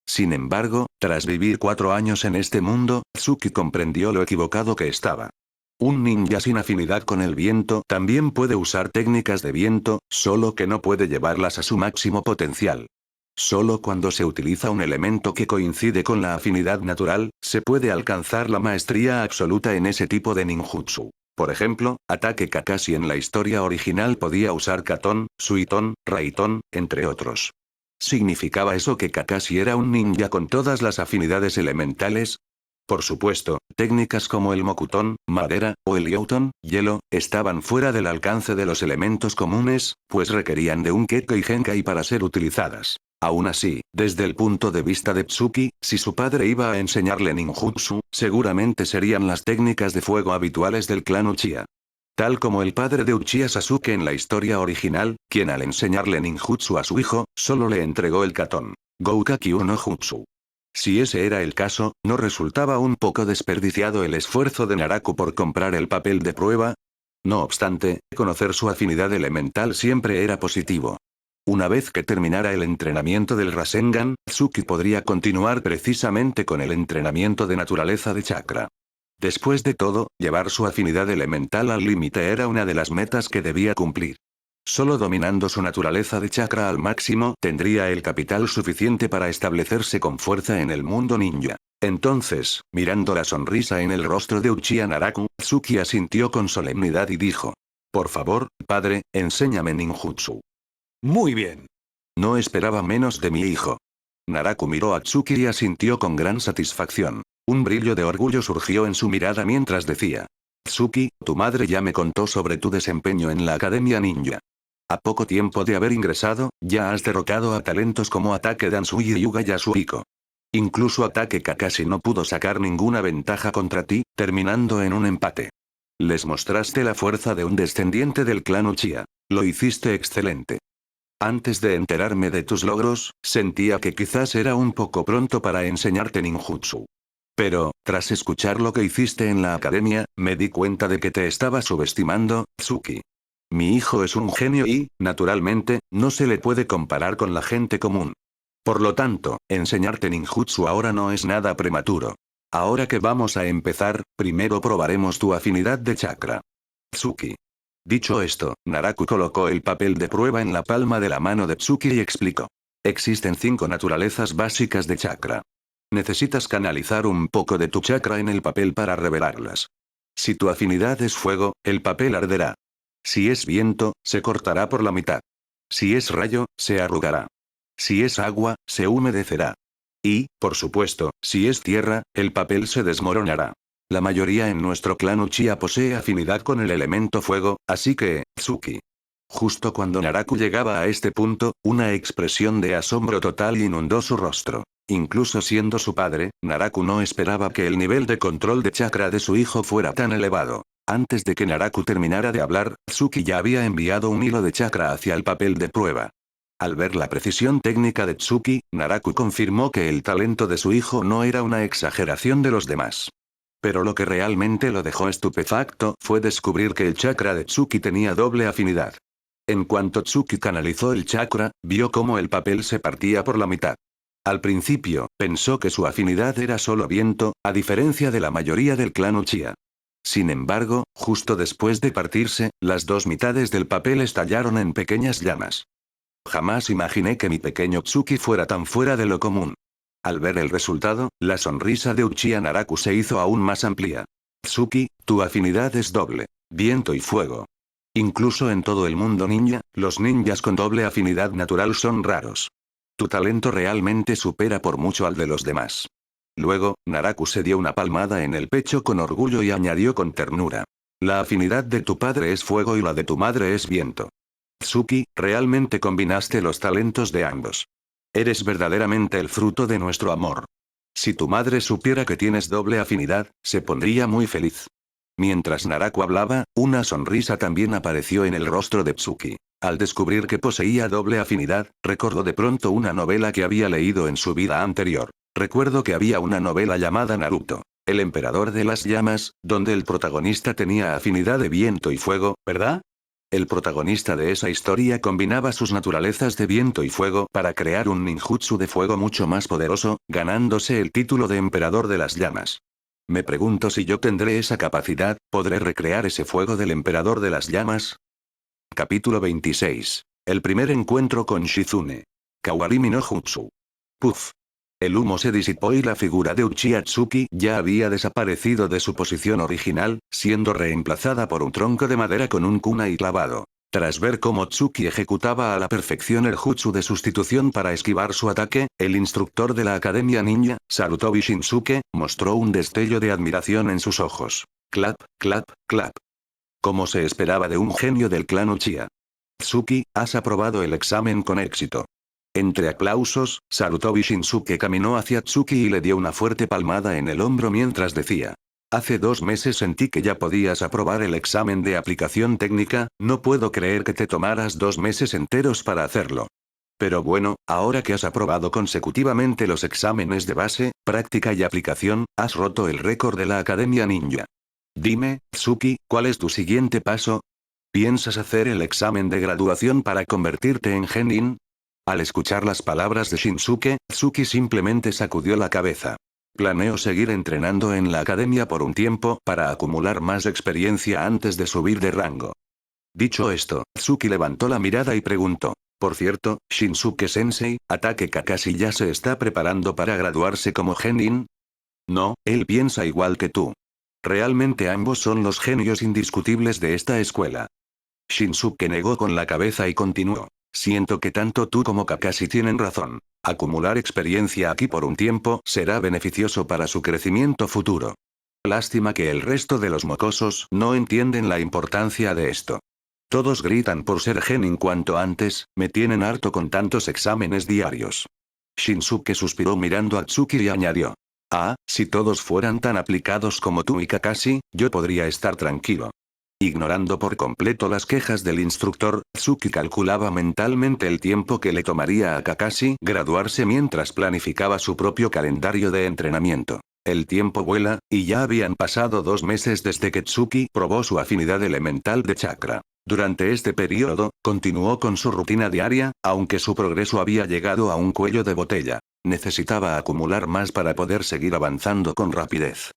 Sin embargo, tras vivir 4 años en este mundo, Tsuki comprendió lo equivocado que estaba. Un ninja sin afinidad con el viento también puede usar técnicas de viento, solo que no puede llevarlas a su máximo potencial. Solo cuando se utiliza un elemento que coincide con la afinidad natural, se puede alcanzar la maestría absoluta en ese tipo de ninjutsu. Por ejemplo, Ataque Kakashi en la historia original podía usar Katon, Suiton, Raiton, entre otros. ¿Significaba eso que Kakashi era un ninja con todas las afinidades elementales? Por supuesto, técnicas como el Mokuton, madera, o el Gyouton, hielo, estaban fuera del alcance de los elementos comunes, pues requerían de un Kekkei Genkai para ser utilizadas. Aún así, desde el punto de vista de Tsuki, si su padre iba a enseñarle ninjutsu, seguramente serían las técnicas de fuego habituales del clan Uchiha. Tal como el padre de Uchiha Sasuke en la historia original, quien al enseñarle ninjutsu a su hijo, solo le entregó el Katon Goukakyu no Jutsu. Si ese era el caso, ¿no resultaba un poco desperdiciado el esfuerzo de Naraku por comprar el papel de prueba? No obstante, conocer su afinidad elemental siempre era positivo. Una vez que terminara el entrenamiento del Rasengan, Tsuki podría continuar precisamente con el entrenamiento de naturaleza de chakra. Después de todo, llevar su afinidad elemental al límite era una de las metas que debía cumplir. Solo dominando su naturaleza de chakra al máximo tendría el capital suficiente para establecerse con fuerza en el mundo ninja. Entonces, mirando la sonrisa en el rostro de Uchiha Naraku, Tsuki asintió con solemnidad y dijo: «Por favor, padre, enséñame ninjutsu». «Muy bien. No esperaba menos de mi hijo». Naraku miró a Tsuki y asintió con gran satisfacción. Un brillo de orgullo surgió en su mirada mientras decía: «Tsuki, tu madre ya me contó sobre tu desempeño en la Academia Ninja. A poco tiempo de haber ingresado, ya has derrotado a talentos como Ataque Dansui y Yuga Yasuhiko. Incluso Ataque Kakashi no pudo sacar ninguna ventaja contra ti, terminando en un empate. Les mostraste la fuerza de un descendiente del clan Uchiha. Lo hiciste excelente. Antes de enterarme de tus logros, sentía que quizás era un poco pronto para enseñarte ninjutsu. Pero, tras escuchar lo que hiciste en la academia, me di cuenta de que te estaba subestimando, Tsuki. Mi hijo es un genio y, naturalmente, no se le puede comparar con la gente común. Por lo tanto, enseñarte ninjutsu ahora no es nada prematuro. Ahora que vamos a empezar, primero probaremos tu afinidad de chakra. Tsuki». Dicho esto, Naraku colocó el papel de prueba en la palma de la mano de Tsuki y explicó: «Existen 5 naturalezas básicas de chakra. Necesitas canalizar un poco de tu chakra en el papel para revelarlas. Si tu afinidad es fuego, el papel arderá. Si es viento, se cortará por la mitad. Si es rayo, se arrugará. Si es agua, se humedecerá. Y, por supuesto, si es tierra, el papel se desmoronará. La mayoría en nuestro clan Uchiha posee afinidad con el elemento fuego, así que, Tsuki». Justo cuando Naraku llegaba a este punto, una expresión de asombro total inundó su rostro. Incluso siendo su padre, Naraku no esperaba que el nivel de control de chakra de su hijo fuera tan elevado. Antes de que Naraku terminara de hablar, Tsuki ya había enviado un hilo de chakra hacia el papel de prueba. Al ver la precisión técnica de Tsuki, Naraku confirmó que el talento de su hijo no era una exageración de los demás. Pero lo que realmente lo dejó estupefacto fue descubrir que el chakra de Tsuki tenía doble afinidad. En cuanto Tsuki canalizó el chakra, vio cómo el papel se partía por la mitad. Al principio, pensó que su afinidad era solo viento, a diferencia de la mayoría del clan Uchiha. Sin embargo, justo después de partirse, las 2 mitades del papel estallaron en pequeñas llamas. Jamás imaginé que mi pequeño Tsuki fuera tan fuera de lo común. Al ver el resultado, la sonrisa de Uchiha Naraku se hizo aún más amplia. «Tsuki, tu afinidad es doble. Viento y fuego. Incluso en todo el mundo ninja, los ninjas con doble afinidad natural son raros. Tu talento realmente supera por mucho al de los demás». Luego, Naraku se dio una palmada en el pecho con orgullo y añadió con ternura: «La afinidad de tu padre es fuego y la de tu madre es viento. Tsuki, realmente combinaste los talentos de ambos. Eres verdaderamente el fruto de nuestro amor». Si tu madre supiera que tienes doble afinidad, se pondría muy feliz. Mientras Naraku hablaba, una sonrisa también apareció en el rostro de Tsuki. Al descubrir que poseía doble afinidad, recordó de pronto una novela que había leído en su vida anterior. Recuerdo que había una novela llamada Naruto, el emperador de las llamas, donde el protagonista tenía afinidad de viento y fuego, ¿verdad? El protagonista de esa historia combinaba sus naturalezas de viento y fuego para crear un ninjutsu de fuego mucho más poderoso, ganándose el título de emperador de las llamas. Me pregunto si yo tendré esa capacidad, ¿podré recrear ese fuego del emperador de las llamas? Capítulo 26. El primer encuentro con Shizune. Kawarimi no Jutsu. Puff. El humo se disipó y la figura de Uchiha Tsuki ya había desaparecido de su posición original, siendo reemplazada por un tronco de madera con un kunai clavado. Tras ver cómo Tsuki ejecutaba a la perfección el jutsu de sustitución para esquivar su ataque, el instructor de la Academia Ninja, Sarutobi Shinsuke, mostró un destello de admiración en sus ojos. Clap, clap, clap. Como se esperaba de un genio del clan Uchiha. Tsuki, has aprobado el examen con éxito. Entre aplausos, Sarutobi Shinsuke caminó hacia Tsuki y le dio una fuerte palmada en el hombro mientras decía. Hace 2 meses sentí que ya podías aprobar el examen de aplicación técnica, no puedo creer que te tomaras 2 meses enteros para hacerlo. Pero bueno, ahora que has aprobado consecutivamente los exámenes de base, práctica y aplicación, has roto el récord de la Academia Ninja. Dime, Tsuki, ¿cuál es tu siguiente paso? ¿Piensas hacer el examen de graduación para convertirte en genin? Al escuchar las palabras de Shinsuke, Tsuki simplemente sacudió la cabeza. Planeo seguir entrenando en la academia por un tiempo para acumular más experiencia antes de subir de rango. Dicho esto, Tsuki levantó la mirada y preguntó. Por cierto, Shinsuke-sensei, ¿Ataque Kakashi ya se está preparando para graduarse como genin? No, él piensa igual que tú. Realmente ambos son los genios indiscutibles de esta escuela. Shinsuke negó con la cabeza y continuó. Siento que tanto tú como Kakashi tienen razón. Acumular experiencia aquí por un tiempo será beneficioso para su crecimiento futuro. Lástima que el resto de los mocosos no entienden la importancia de esto. Todos gritan por ser genin cuanto antes, me tienen harto con tantos exámenes diarios. Shinsuke suspiró mirando a Tsuki y añadió. Ah, si todos fueran tan aplicados como tú y Kakashi, yo podría estar tranquilo. Ignorando por completo las quejas del instructor, Tsuki calculaba mentalmente el tiempo que le tomaría a Kakashi graduarse mientras planificaba su propio calendario de entrenamiento. El tiempo vuela, y ya habían pasado 2 meses desde que Tsuki probó su afinidad elemental de chakra. Durante este periodo, continuó con su rutina diaria, aunque su progreso había llegado a un cuello de botella. Necesitaba acumular más para poder seguir avanzando con rapidez.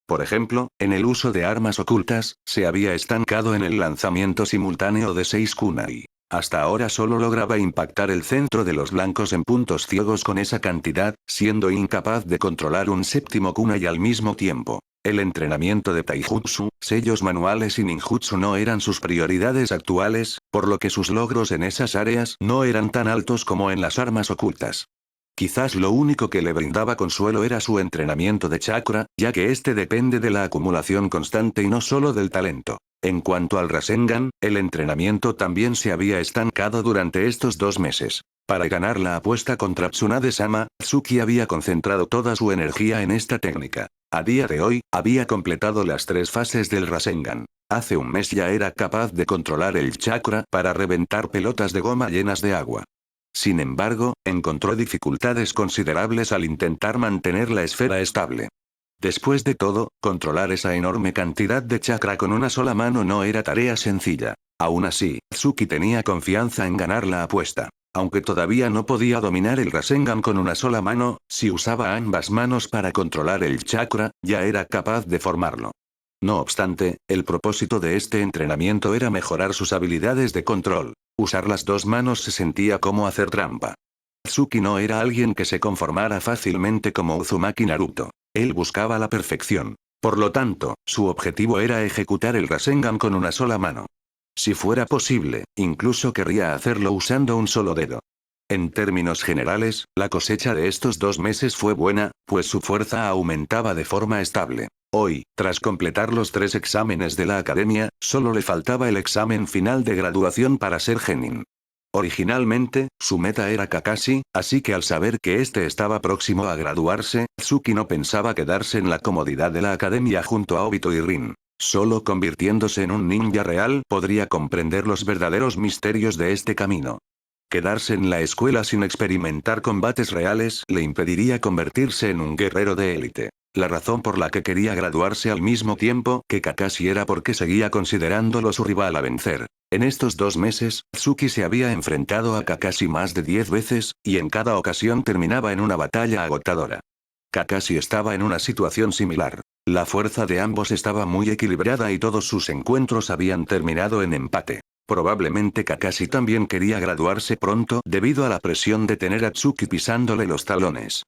Por ejemplo, en el uso de armas ocultas, se había estancado en el lanzamiento simultáneo de 6 kunai. Hasta ahora solo lograba impactar el centro de los blancos en puntos ciegos con esa cantidad, siendo incapaz de controlar un 7º kunai al mismo tiempo. El entrenamiento de taijutsu, sellos manuales y ninjutsu no eran sus prioridades actuales, por lo que sus logros en esas áreas no eran tan altos como en las armas ocultas. Quizás lo único que le brindaba consuelo era su entrenamiento de chakra, ya que este depende de la acumulación constante y no solo del talento. En cuanto al Rasengan, el entrenamiento también se había estancado durante estos 2 meses. Para ganar la apuesta contra Tsunade-sama, Tsuki había concentrado toda su energía en esta técnica. A día de hoy, había completado las 3 fases del Rasengan. Hace un mes ya era capaz de controlar el chakra para reventar pelotas de goma llenas de agua. Sin embargo, encontró dificultades considerables al intentar mantener la esfera estable. Después de todo, controlar esa enorme cantidad de chakra con una sola mano no era tarea sencilla. Aún así, Tsuki tenía confianza en ganar la apuesta. Aunque todavía no podía dominar el Rasengan con una sola mano, si usaba ambas manos para controlar el chakra, ya era capaz de formarlo. No obstante, el propósito de este entrenamiento era mejorar sus habilidades de control. Usar las 2 manos se sentía como hacer trampa. Tsuki no era alguien que se conformara fácilmente como Uzumaki Naruto. Él buscaba la perfección. Por lo tanto, su objetivo era ejecutar el Rasengan con una sola mano. Si fuera posible, incluso querría hacerlo usando un solo dedo. En términos generales, la cosecha de estos 2 meses fue buena, pues su fuerza aumentaba de forma estable. Hoy, tras completar los 3 exámenes de la academia, solo le faltaba el examen final de graduación para ser genin. Originalmente, su meta era Kakashi, así que al saber que este estaba próximo a graduarse, Tsuki no pensaba quedarse en la comodidad de la academia junto a Obito y Rin. Solo convirtiéndose en un ninja real podría comprender los verdaderos misterios de este camino. Quedarse en la escuela sin experimentar combates reales le impediría convertirse en un guerrero de élite. La razón por la que quería graduarse al mismo tiempo que Kakashi era porque seguía considerándolo su rival a vencer. En estos 2 meses, Tsuki se había enfrentado a Kakashi más de 10 veces, y en cada ocasión terminaba en una batalla agotadora. Kakashi estaba en una situación similar. La fuerza de ambos estaba muy equilibrada y todos sus encuentros habían terminado en empate. Probablemente Kakashi también quería graduarse pronto debido a la presión de tener a Tsuki pisándole los talones.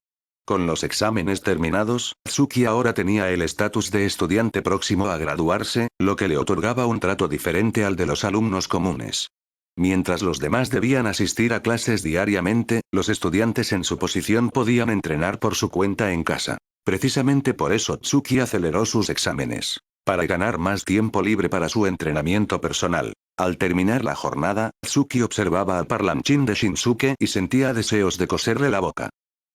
Con los exámenes terminados, Tsuki ahora tenía el estatus de estudiante próximo a graduarse, lo que le otorgaba un trato diferente al de los alumnos comunes. Mientras los demás debían asistir a clases diariamente, los estudiantes en su posición podían entrenar por su cuenta en casa. Precisamente por eso Tsuki aceleró sus exámenes, para ganar más tiempo libre para su entrenamiento personal. Al terminar la jornada, Tsuki observaba al parlanchín de Shinsuke y sentía deseos de coserle la boca.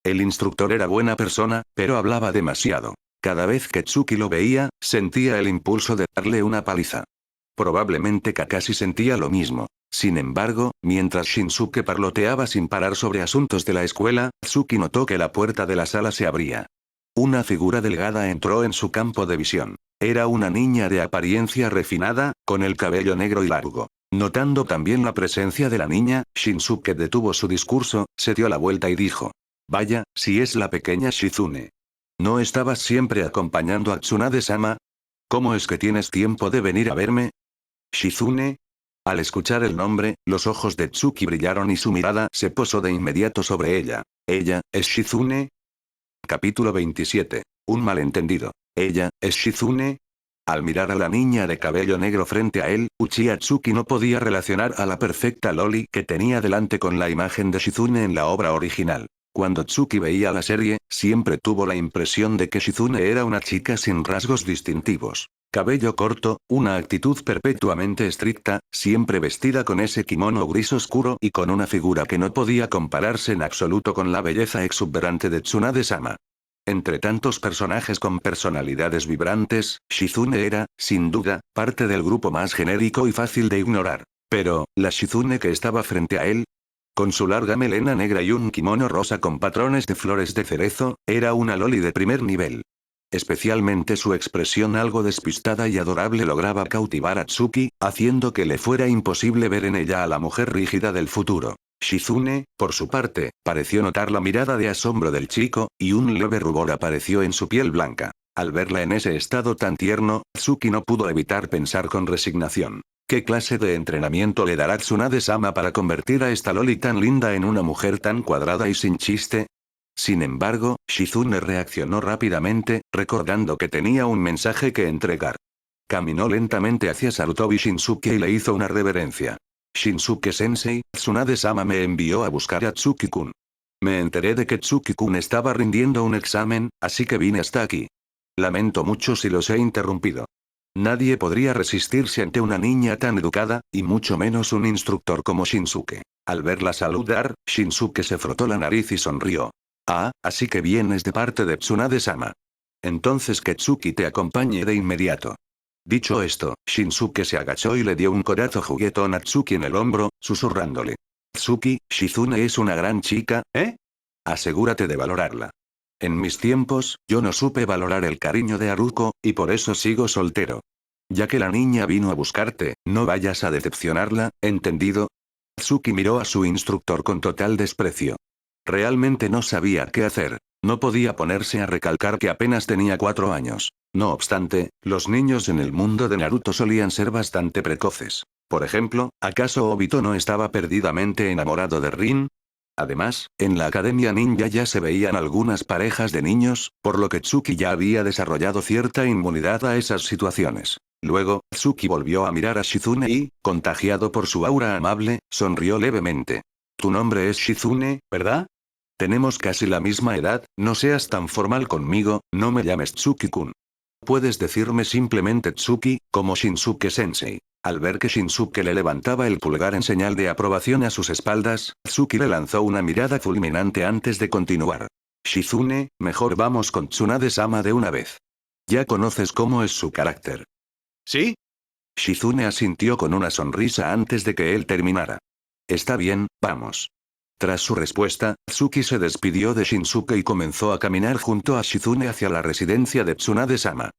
El instructor era buena persona, pero hablaba demasiado. Cada vez que Tsuki lo veía, sentía el impulso de darle una paliza. Probablemente Kakashi sentía lo mismo. Sin embargo, mientras Shinsuke parloteaba sin parar sobre asuntos de la escuela, Tsuki notó que la puerta de la sala se abría. Una figura delgada entró en su campo de visión. Era una niña de apariencia refinada, con el cabello negro y largo. Notando también la presencia de la niña, Shinsuke detuvo su discurso, se dio la vuelta y dijo: «Vaya, si es la pequeña Shizune. ¿No estabas siempre acompañando a Tsunade-sama? ¿Cómo es que tienes tiempo de venir a verme?» ¿Shizune? Al escuchar el nombre, los ojos de Tsuki brillaron y su mirada se posó de inmediato sobre ella. ¿Ella es Shizune? Capítulo 27. Un malentendido. ¿Ella es Shizune? Al mirar a la niña de cabello negro frente a él, Uchiha Tsuki no podía relacionar a la perfecta Loli que tenía delante con la imagen de Shizune en la obra original. Cuando Tsuki veía la serie, siempre tuvo la impresión de que Shizune era una chica sin rasgos distintivos. Cabello corto, una actitud perpetuamente estricta, siempre vestida con ese kimono gris oscuro y con una figura que no podía compararse en absoluto con la belleza exuberante de Tsunade-sama. Entre tantos personajes con personalidades vibrantes, Shizune era, sin duda, parte del grupo más genérico y fácil de ignorar. Pero, la Shizune que estaba frente a él, con su larga melena negra y un kimono rosa con patrones de flores de cerezo, era una loli de primer nivel. Especialmente su expresión algo despistada y adorable lograba cautivar a Tsuki, haciendo que le fuera imposible ver en ella a la mujer rígida del futuro. Shizune, por su parte, pareció notar la mirada de asombro del chico, y un leve rubor apareció en su piel blanca. Al verla en ese estado tan tierno, Tsuki no pudo evitar pensar con resignación: ¿qué clase de entrenamiento le dará Tsunade-sama para convertir a esta loli tan linda en una mujer tan cuadrada y sin chiste? Sin embargo, Shizune reaccionó rápidamente, recordando que tenía un mensaje que entregar. Caminó lentamente hacia Sarutobi Shinsuke y le hizo una reverencia. «Shinsuke-sensei, Tsunade-sama me envió a buscar a Tsuki-kun. Me enteré de que Tsuki-kun estaba rindiendo un examen, así que vine hasta aquí. Lamento mucho si los he interrumpido». Nadie podría resistirse ante una niña tan educada, y mucho menos un instructor como Shinsuke. Al verla saludar, Shinsuke se frotó la nariz y sonrió. «Ah, así que vienes de parte de Tsunade-sama. Entonces que Tsuki te acompañe de inmediato». Dicho esto, Shinsuke se agachó y le dio un codazo juguetón a Tsuki en el hombro, susurrándole: «Tsuki, Shizune es una gran chica, ¿eh? Asegúrate de valorarla. En mis tiempos, yo no supe valorar el cariño de Haruko, y por eso sigo soltero. Ya que la niña vino a buscarte, no vayas a decepcionarla, ¿entendido?» Tsuki miró a su instructor con total desprecio. Realmente no sabía qué hacer. No podía ponerse a recalcar que apenas tenía 4 años. No obstante, los niños en el mundo de Naruto solían ser bastante precoces. Por ejemplo, ¿acaso Obito no estaba perdidamente enamorado de Rin? Además, en la Academia Ninja ya se veían algunas parejas de niños, por lo que Tsuki ya había desarrollado cierta inmunidad a esas situaciones. Luego, Tsuki volvió a mirar a Shizune y, contagiado por su aura amable, sonrió levemente. «Tu nombre es Shizune, ¿verdad? Tenemos casi la misma edad, no seas tan formal conmigo, no me llames Tsuki-kun. Puedes decirme simplemente Tsuki, como Shinsuke-sensei». Al ver que Shinsuke le levantaba el pulgar en señal de aprobación a sus espaldas, Tsuki le lanzó una mirada fulminante antes de continuar. Shizune, mejor vamos con Tsunade-sama de una vez. Ya conoces cómo es su carácter. ¿Sí? Shizune asintió con una sonrisa antes de que él terminara. Está bien, vamos. Tras su respuesta, Tsuki se despidió de Shinsuke y comenzó a caminar junto a Shizune hacia la residencia de Tsunade-sama.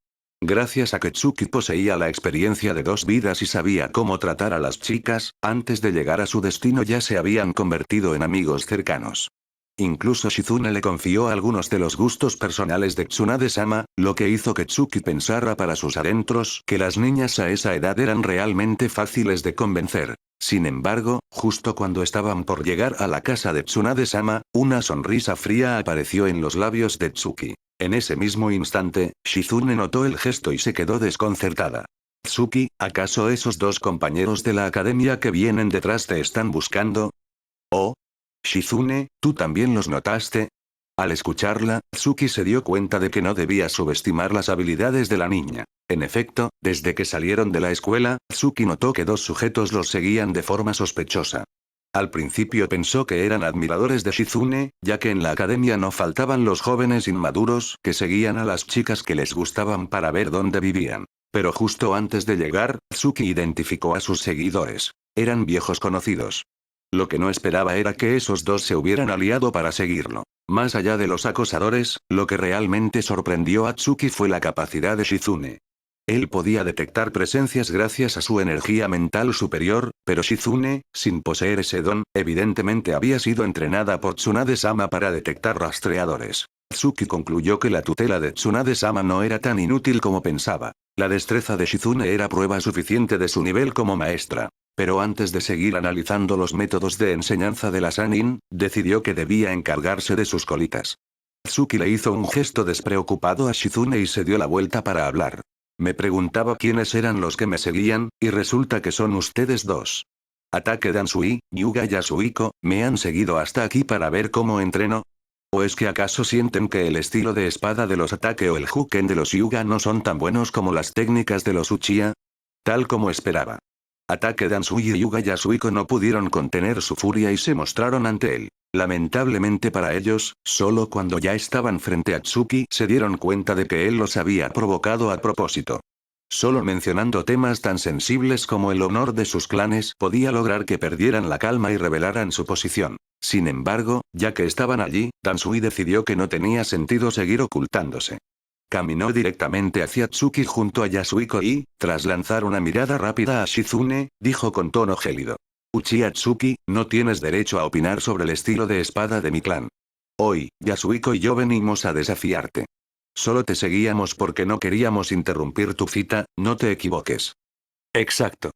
Gracias a que Tsuki poseía la experiencia de 2 vidas y sabía cómo tratar a las chicas, antes de llegar a su destino ya se habían convertido en amigos cercanos. Incluso Shizune le confió algunos de los gustos personales de Tsunade-sama, lo que hizo que Tsuki pensara para sus adentros que las niñas a esa edad eran realmente fáciles de convencer. Sin embargo, justo cuando estaban por llegar a la casa de Tsunade-sama, una sonrisa fría apareció en los labios de Tsuki. En ese mismo instante, Shizune notó el gesto y se quedó desconcertada. Tsuki, ¿acaso esos 2 compañeros de la academia que vienen detrás te están buscando? Oh. Shizune, ¿tú también los notaste? Al escucharla, Tsuki se dio cuenta de que no debía subestimar las habilidades de la niña. En efecto, desde que salieron de la escuela, Tsuki notó que 2 sujetos los seguían de forma sospechosa. Al principio pensó que eran admiradores de Shizune, ya que en la academia no faltaban los jóvenes inmaduros que seguían a las chicas que les gustaban para ver dónde vivían. Pero justo antes de llegar, Tsuki identificó a sus seguidores. Eran viejos conocidos. Lo que no esperaba era que esos 2 se hubieran aliado para seguirlo. Más allá de los acosadores, lo que realmente sorprendió a Tsuki fue la capacidad de Shizune. Él podía detectar presencias gracias a su energía mental superior, pero Shizune, sin poseer ese don, evidentemente había sido entrenada por Tsunade-sama para detectar rastreadores. Tsuki concluyó que la tutela de Tsunade-sama no era tan inútil como pensaba. La destreza de Shizune era prueba suficiente de su nivel como maestra. Pero antes de seguir analizando los métodos de enseñanza de la Sannin, decidió que debía encargarse de sus colitas. Tsuki le hizo un gesto despreocupado a Shizune y se dio la vuelta para hablar. Me preguntaba quiénes eran los que me seguían, y resulta que son ustedes 2. Ataque Dansui, Yuga Yasuhiko, ¿me han seguido hasta aquí para ver cómo entreno? ¿O es que acaso sienten que el estilo de espada de los Ataque o el Huken de los Yuga no son tan buenos como las técnicas de los Uchiha? Tal como esperaba. Ataque Dansui y Yuga Yasuhiko no pudieron contener su furia y se mostraron ante él. Lamentablemente para ellos, solo cuando ya estaban frente a Tsuki se dieron cuenta de que él los había provocado a propósito. Solo mencionando temas tan sensibles como el honor de sus clanes podía lograr que perdieran la calma y revelaran su posición. Sin embargo, ya que estaban allí, Dansui decidió que no tenía sentido seguir ocultándose. Caminó directamente hacia Tsuki junto a Yasuhiko y, tras lanzar una mirada rápida a Shizune, dijo con tono gélido. Uchiha Tsuki, no tienes derecho a opinar sobre el estilo de espada de mi clan. Hoy, Yasuhiko y yo venimos a desafiarte. Solo te seguíamos porque no queríamos interrumpir tu cita, no te equivoques. Exacto.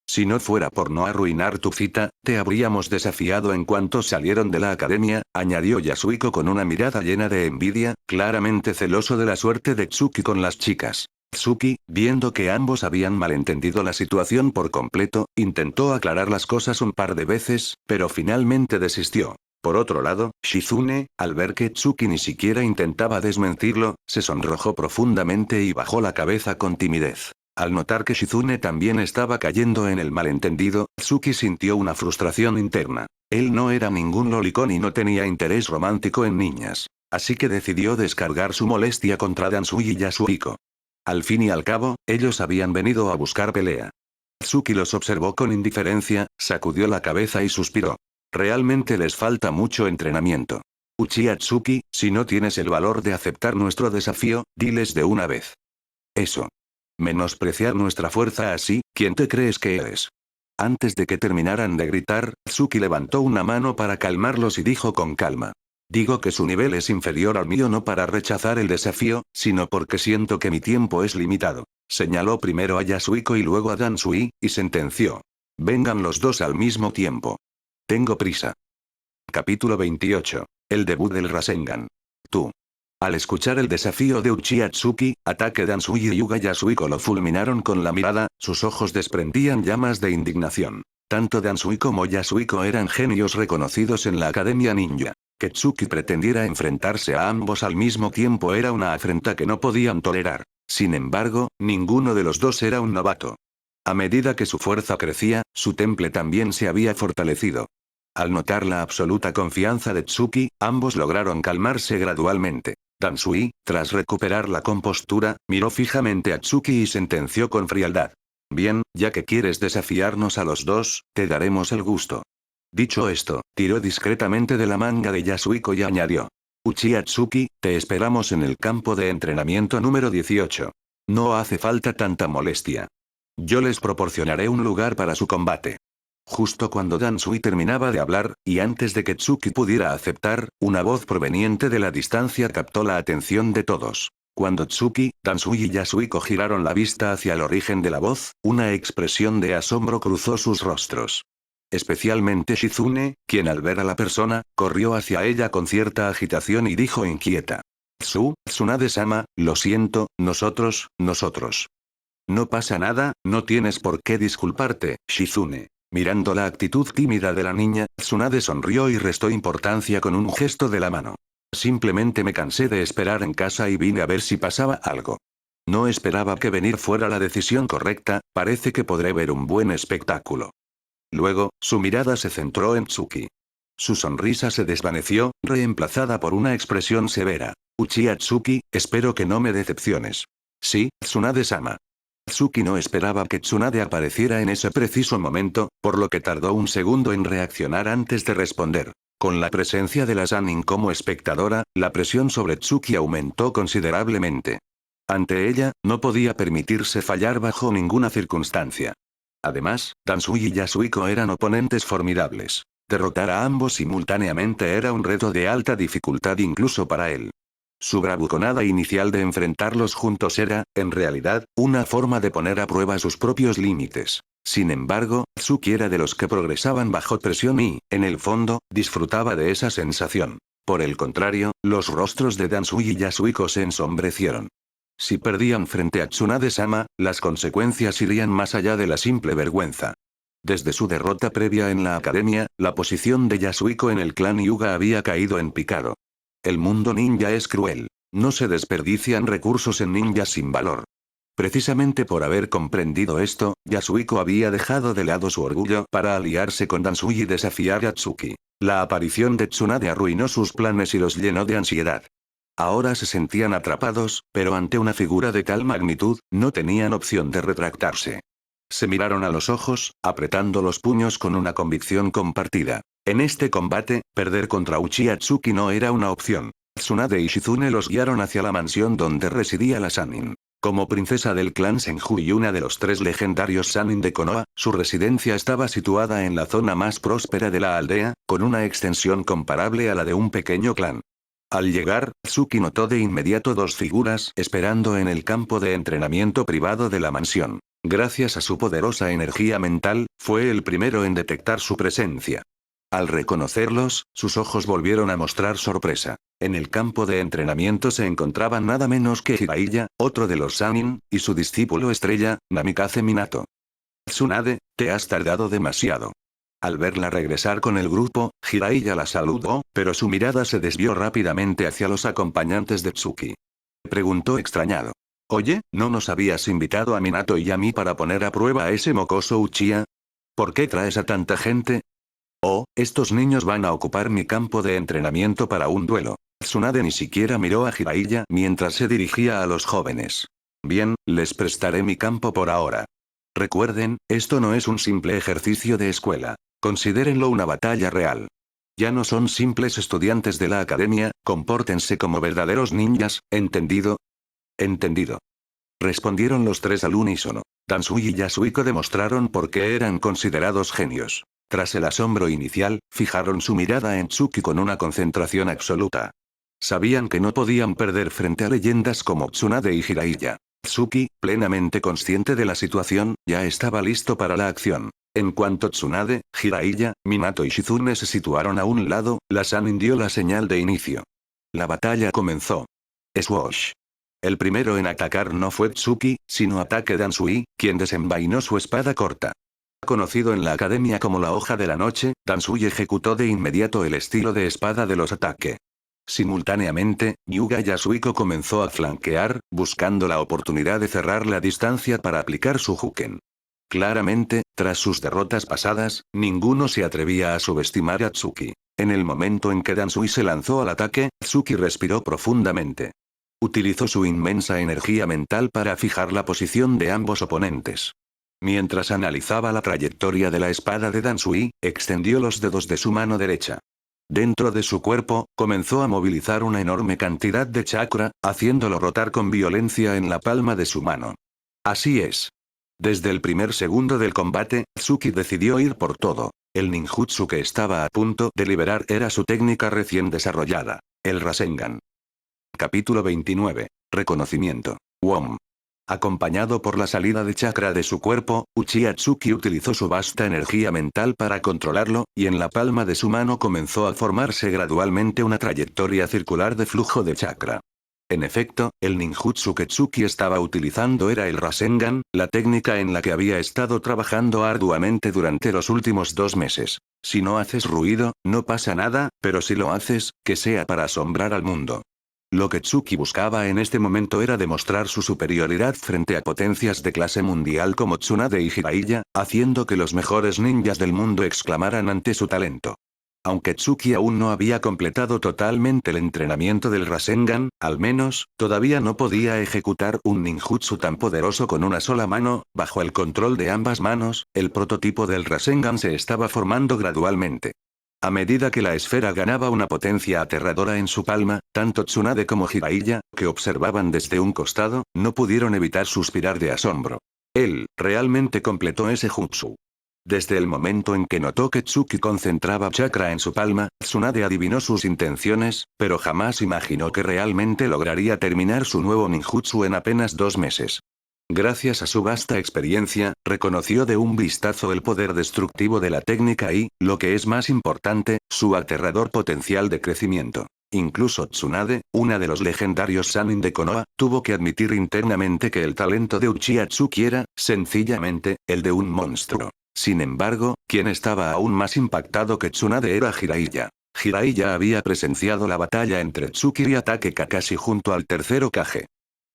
Si no fuera por no arruinar tu cita, te habríamos desafiado en cuanto salieron de la academia, añadió Yasuhiko con una mirada llena de envidia, claramente celoso de la suerte de Tsuki con las chicas. Tsuki, viendo que ambos habían malentendido la situación por completo, intentó aclarar las cosas un par de veces, pero finalmente desistió. Por otro lado, Shizune, al ver que Tsuki ni siquiera intentaba desmentirlo, se sonrojó profundamente y bajó la cabeza con timidez. Al notar que Shizune también estaba cayendo en el malentendido, Tsuki sintió una frustración interna. Él no era ningún lolicón y no tenía interés romántico en niñas. Así que decidió descargar su molestia contra Dansui y Yasuhiko. Al fin y al cabo, ellos habían venido a buscar pelea. Tsuki los observó con indiferencia, sacudió la cabeza y suspiró. Realmente les falta mucho entrenamiento. Uchiha Tsuki, si no tienes el valor de aceptar nuestro desafío, diles de una vez. Eso. Menospreciar nuestra fuerza así, ¿quién te crees que eres? Antes de que terminaran de gritar, Tsuki levantó una mano para calmarlos y dijo con calma. Digo que su nivel es inferior al mío no para rechazar el desafío, sino porque siento que mi tiempo es limitado. Señaló primero a Yasuhiko y luego a Dansui, y sentenció. Vengan los 2 al mismo tiempo. Tengo prisa. Capítulo 28. El debut del Rasengan. Tú. Al escuchar el desafío de Uchiha Tsuki, Ataque Dansui y Yuga Yasuhiko lo fulminaron con la mirada, sus ojos desprendían llamas de indignación. Tanto Dansui como Yasuhiko eran genios reconocidos en la Academia Ninja. Que Tsuki pretendiera enfrentarse a ambos al mismo tiempo era una afrenta que no podían tolerar. Sin embargo, ninguno de los 2 era un novato. A medida que su fuerza crecía, su temple también se había fortalecido. Al notar la absoluta confianza de Tsuki, ambos lograron calmarse gradualmente. Dansui, tras recuperar la compostura, miró fijamente a Tsuki y sentenció con frialdad. Bien, ya que quieres desafiarnos a los dos, te daremos el gusto. Dicho esto, tiró discretamente de la manga de Yasuhiko y añadió. Uchiha Tsuki, te esperamos en el campo de entrenamiento número 18. No hace falta tanta molestia. Yo les proporcionaré un lugar para su combate. Justo cuando Dansui terminaba de hablar, y antes de que Tsuki pudiera aceptar, una voz proveniente de la distancia captó la atención de todos. Cuando Tsuki, Dansui y Yasuhiko giraron la vista hacia el origen de la voz, una expresión de asombro cruzó sus rostros. Especialmente Shizune, quien al ver a la persona, corrió hacia ella con cierta agitación y dijo inquieta. Tsunade-sama, lo siento, nosotros. No pasa nada, no tienes por qué disculparte, Shizune. Mirando la actitud tímida de la niña, Tsunade sonrió y restó importancia con un gesto de la mano. Simplemente me cansé de esperar en casa y vine a ver si pasaba algo. No esperaba que venir fuera la decisión correcta, parece que podré ver un buen espectáculo. Luego, su mirada se centró en Tsuki. Su sonrisa se desvaneció, reemplazada por una expresión severa. Uchiha Tsuki, espero que no me decepciones. Sí, Tsunade-sama. Tsuki no esperaba que Tsunade apareciera en ese preciso momento, por lo que tardó un segundo en reaccionar antes de responder. Con la presencia de la Sannin como espectadora, la presión sobre Tsuki aumentó considerablemente. Ante ella, no podía permitirse fallar bajo ninguna circunstancia. Además, Dansui y Yasuhiko eran oponentes formidables. Derrotar a ambos simultáneamente era un reto de alta dificultad incluso para él. Su bravuconada inicial de enfrentarlos juntos era, en realidad, una forma de poner a prueba sus propios límites. Sin embargo, Tsuki era de los que progresaban bajo presión y, en el fondo, disfrutaba de esa sensación. Por el contrario, los rostros de Dansui y Yasuhiko se ensombrecieron. Si perdían frente a Tsunade-sama, las consecuencias irían más allá de la simple vergüenza. Desde su derrota previa en la academia, la posición de Yasuhiko en el clan Hyuga había caído en picado. El mundo ninja es cruel. No se desperdician recursos en ninjas sin valor. Precisamente por haber comprendido esto, Yasuhiko había dejado de lado su orgullo para aliarse con Dansui y desafiar a Tsuki. La aparición de Tsunade arruinó sus planes y los llenó de ansiedad. Ahora se sentían atrapados, pero ante una figura de tal magnitud, no tenían opción de retractarse. Se miraron a los ojos, apretando los puños con una convicción compartida. En este combate, perder contra Uchiha Tsuki no era una opción. Tsunade y Shizune los guiaron hacia la mansión donde residía la Sannin. Como princesa del clan Senju y una de los 3 legendarios Sannin de Konoha, su residencia estaba situada en la zona más próspera de la aldea, con una extensión comparable a la de un pequeño clan. Al llegar, Tsuki notó de inmediato 2 figuras esperando en el campo de entrenamiento privado de la mansión. Gracias a su poderosa energía mental, fue el primero en detectar su presencia. Al reconocerlos, sus ojos volvieron a mostrar sorpresa. En el campo de entrenamiento se encontraban nada menos que Jiraiya, otro de los Sannin, y su discípulo estrella, Namikaze Minato. Tsunade, te has tardado demasiado. Al verla regresar con el grupo, Jiraiya la saludó, pero su mirada se desvió rápidamente hacia los acompañantes de Tsuki. Preguntó extrañado. Oye, ¿no nos habías invitado a Minato y a mí para poner a prueba a ese mocoso Uchiha? ¿Por qué traes a tanta gente? Oh, estos niños van a ocupar mi campo de entrenamiento para un duelo. Tsunade ni siquiera miró a Jiraiya mientras se dirigía a los jóvenes. Bien, les prestaré mi campo por ahora. Recuerden, esto no es un simple ejercicio de escuela. Considérenlo una batalla real. Ya no son simples estudiantes de la academia, compórtense como verdaderos ninjas, ¿entendido? Entendido. Respondieron los 3 al unísono. Dansui y Yasuhiko demostraron por qué eran considerados genios. Tras el asombro inicial, fijaron su mirada en Tsuki con una concentración absoluta. Sabían que no podían perder frente a leyendas como Tsunade y Jiraiya. Tsuki, plenamente consciente de la situación, ya estaba listo para la acción. En cuanto Tsunade, Jiraiya, Minato y Shizune se situaron a un lado, la Sannin dio la señal de inicio. La batalla comenzó. Swoosh. El primero en atacar no fue Tsuki, sino Ataque Dansui, quien desenvainó su espada corta. Conocido en la academia como la hoja de la noche, Dansui ejecutó de inmediato el estilo de espada de los Ataque. Simultáneamente, Hyuga Yasuhiko comenzó a flanquear, buscando la oportunidad de cerrar la distancia para aplicar su Juken. Claramente, tras sus derrotas pasadas, ninguno se atrevía a subestimar a Tsuki. En el momento en que Dansui se lanzó al ataque, Tsuki respiró profundamente. Utilizó su inmensa energía mental para fijar la posición de ambos oponentes. Mientras analizaba la trayectoria de la espada de Dansui, extendió los dedos de su mano derecha. Dentro de su cuerpo, comenzó a movilizar una enorme cantidad de chakra, haciéndolo rotar con violencia en la palma de su mano. Así es. Desde el primer segundo del combate, Tsuki decidió ir por todo. El ninjutsu que estaba a punto de liberar era su técnica recién desarrollada, el Rasengan. Capítulo 29. Reconocimiento. WOM. Acompañado por la salida de chakra de su cuerpo, Uchiha Tsuki utilizó su vasta energía mental para controlarlo, y en la palma de su mano comenzó a formarse gradualmente una trayectoria circular de flujo de chakra. En efecto, el ninjutsu que Tsuki estaba utilizando era el Rasengan, la técnica en la que había estado trabajando arduamente durante los últimos 2 meses. Si no haces ruido, no pasa nada, pero si lo haces, que sea para asombrar al mundo. Lo que Tsuki buscaba en este momento era demostrar su superioridad frente a potencias de clase mundial como Tsunade y Jiraiya, haciendo que los mejores ninjas del mundo exclamaran ante su talento. Aunque Tsuki aún no había completado totalmente el entrenamiento del Rasengan, al menos, todavía no podía ejecutar un ninjutsu tan poderoso con una sola mano. Bajo el control de ambas manos, el prototipo del Rasengan se estaba formando gradualmente. A medida que la esfera ganaba una potencia aterradora en su palma, tanto Tsunade como Jiraiya, que observaban desde un costado, no pudieron evitar suspirar de asombro. Él, realmente completó ese jutsu. Desde el momento en que notó que Tsuki concentraba chakra en su palma, Tsunade adivinó sus intenciones, pero jamás imaginó que realmente lograría terminar su nuevo ninjutsu en apenas 2 meses. Gracias a su vasta experiencia, reconoció de un vistazo el poder destructivo de la técnica y, lo que es más importante, su aterrador potencial de crecimiento. Incluso Tsunade, una de los legendarios Sannin de Konoha, tuvo que admitir internamente que el talento de Uchiha Tsuki era, sencillamente, el de un monstruo. Sin embargo, quien estaba aún más impactado que Tsunade era Jiraiya. Jiraiya había presenciado la batalla entre Tsuki y Ataque Kakashi junto al tercer Hokage.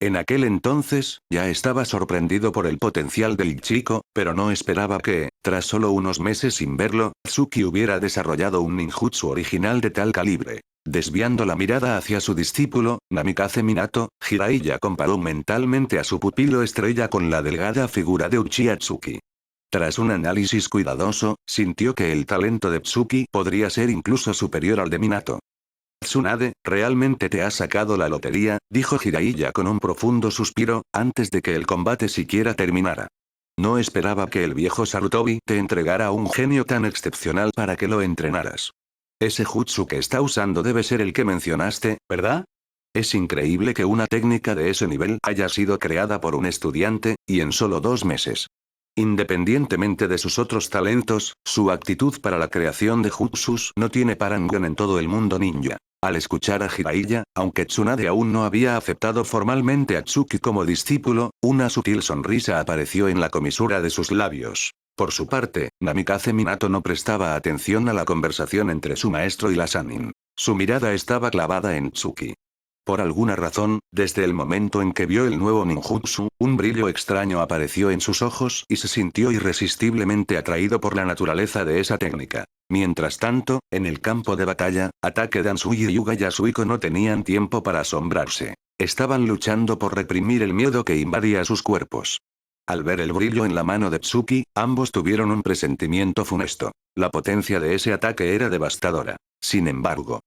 En aquel entonces, ya estaba sorprendido por el potencial del chico, pero no esperaba que, tras solo unos meses sin verlo, Tsuki hubiera desarrollado un ninjutsu original de tal calibre. Desviando la mirada hacia su discípulo, Namikaze Minato, Jiraiya comparó mentalmente a su pupilo estrella con la delgada figura de Uchiha Tsuki. Tras un análisis cuidadoso, sintió que el talento de Tsuki podría ser incluso superior al de Minato. Tsunade, realmente te has sacado la lotería, dijo Jiraiya con un profundo suspiro, antes de que el combate siquiera terminara. No esperaba que el viejo Sarutobi te entregara un genio tan excepcional para que lo entrenaras. Ese jutsu que está usando debe ser el que mencionaste, ¿verdad? Es increíble que una técnica de ese nivel haya sido creada por un estudiante, y en solo 2 meses. Independientemente de sus otros talentos, su actitud para la creación de jutsus no tiene parangón en todo el mundo ninja. Al escuchar a Jiraiya, aunque Tsunade aún no había aceptado formalmente a Tsuki como discípulo, una sutil sonrisa apareció en la comisura de sus labios. Por su parte, Namikaze Minato no prestaba atención a la conversación entre su maestro y la Sannin. Su mirada estaba clavada en Tsuki. Por alguna razón, desde el momento en que vio el nuevo ninjutsu, un brillo extraño apareció en sus ojos y se sintió irresistiblemente atraído por la naturaleza de esa técnica. Mientras tanto, en el campo de batalla, Ataque Dansui y Yuga Yasuhiko no tenían tiempo para asombrarse. Estaban luchando por reprimir el miedo que invadía sus cuerpos. Al ver el brillo en la mano de Tsuki, ambos tuvieron un presentimiento funesto. La potencia de ese ataque era devastadora. Sin embargo,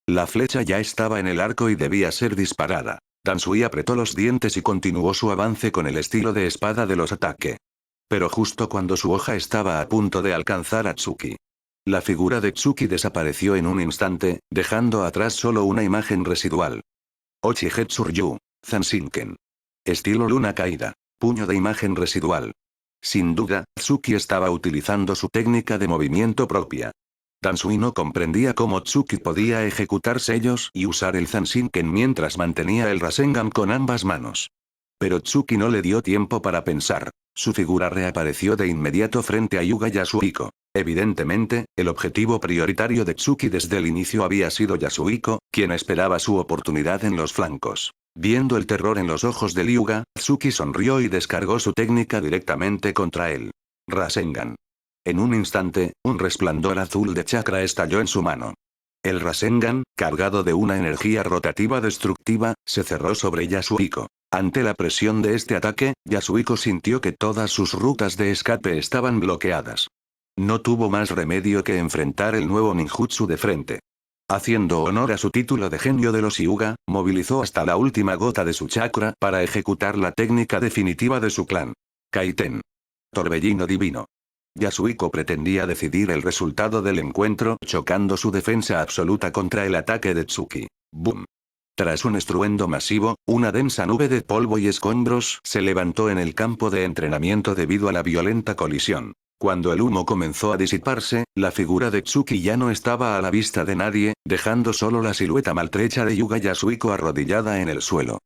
la flecha ya estaba en el arco y debía ser disparada. Dansui apretó los dientes y continuó su avance con el estilo de espada de los ataque. Pero justo cuando su hoja estaba a punto de alcanzar a Tsuki, la figura de Tsuki desapareció en un instante, dejando atrás solo una imagen residual. Ochigetsuryu, Zanshinken. Estilo luna caída. Puño de imagen residual. Sin duda, Tsuki estaba utilizando su técnica de movimiento propia. Dansui no comprendía cómo Tsuki podía ejecutar sellos y usar el Zanshinken mientras mantenía el Rasengan con ambas manos. Pero Tsuki no le dio tiempo para pensar. Su figura reapareció de inmediato frente a Yuga Yasuhiko. Evidentemente, el objetivo prioritario de Tsuki desde el inicio había sido Yasuhiko, quien esperaba su oportunidad en los flancos. Viendo el terror en los ojos de Hyuga, Tsuki sonrió y descargó su técnica directamente contra él. Rasengan. En un instante, un resplandor azul de chakra estalló en su mano. El Rasengan, cargado de una energía rotativa destructiva, se cerró sobre Yasuhiko. Ante la presión de este ataque, Yasuhiko sintió que todas sus rutas de escape estaban bloqueadas. No tuvo más remedio que enfrentar el nuevo ninjutsu de frente. Haciendo honor a su título de genio de los Hyuga, movilizó hasta la última gota de su chakra para ejecutar la técnica definitiva de su clan. Kaiten. Torbellino divino. Yasuhiko pretendía decidir el resultado del encuentro chocando su defensa absoluta contra el ataque de Tsuki. ¡Boom! Tras un estruendo masivo, una densa nube de polvo y escombros se levantó en el campo de entrenamiento debido a la violenta colisión. Cuando el humo comenzó a disiparse, la figura de Tsuki ya no estaba a la vista de nadie, dejando solo la silueta maltrecha de Yuga Yasuhiko arrodillada en el suelo.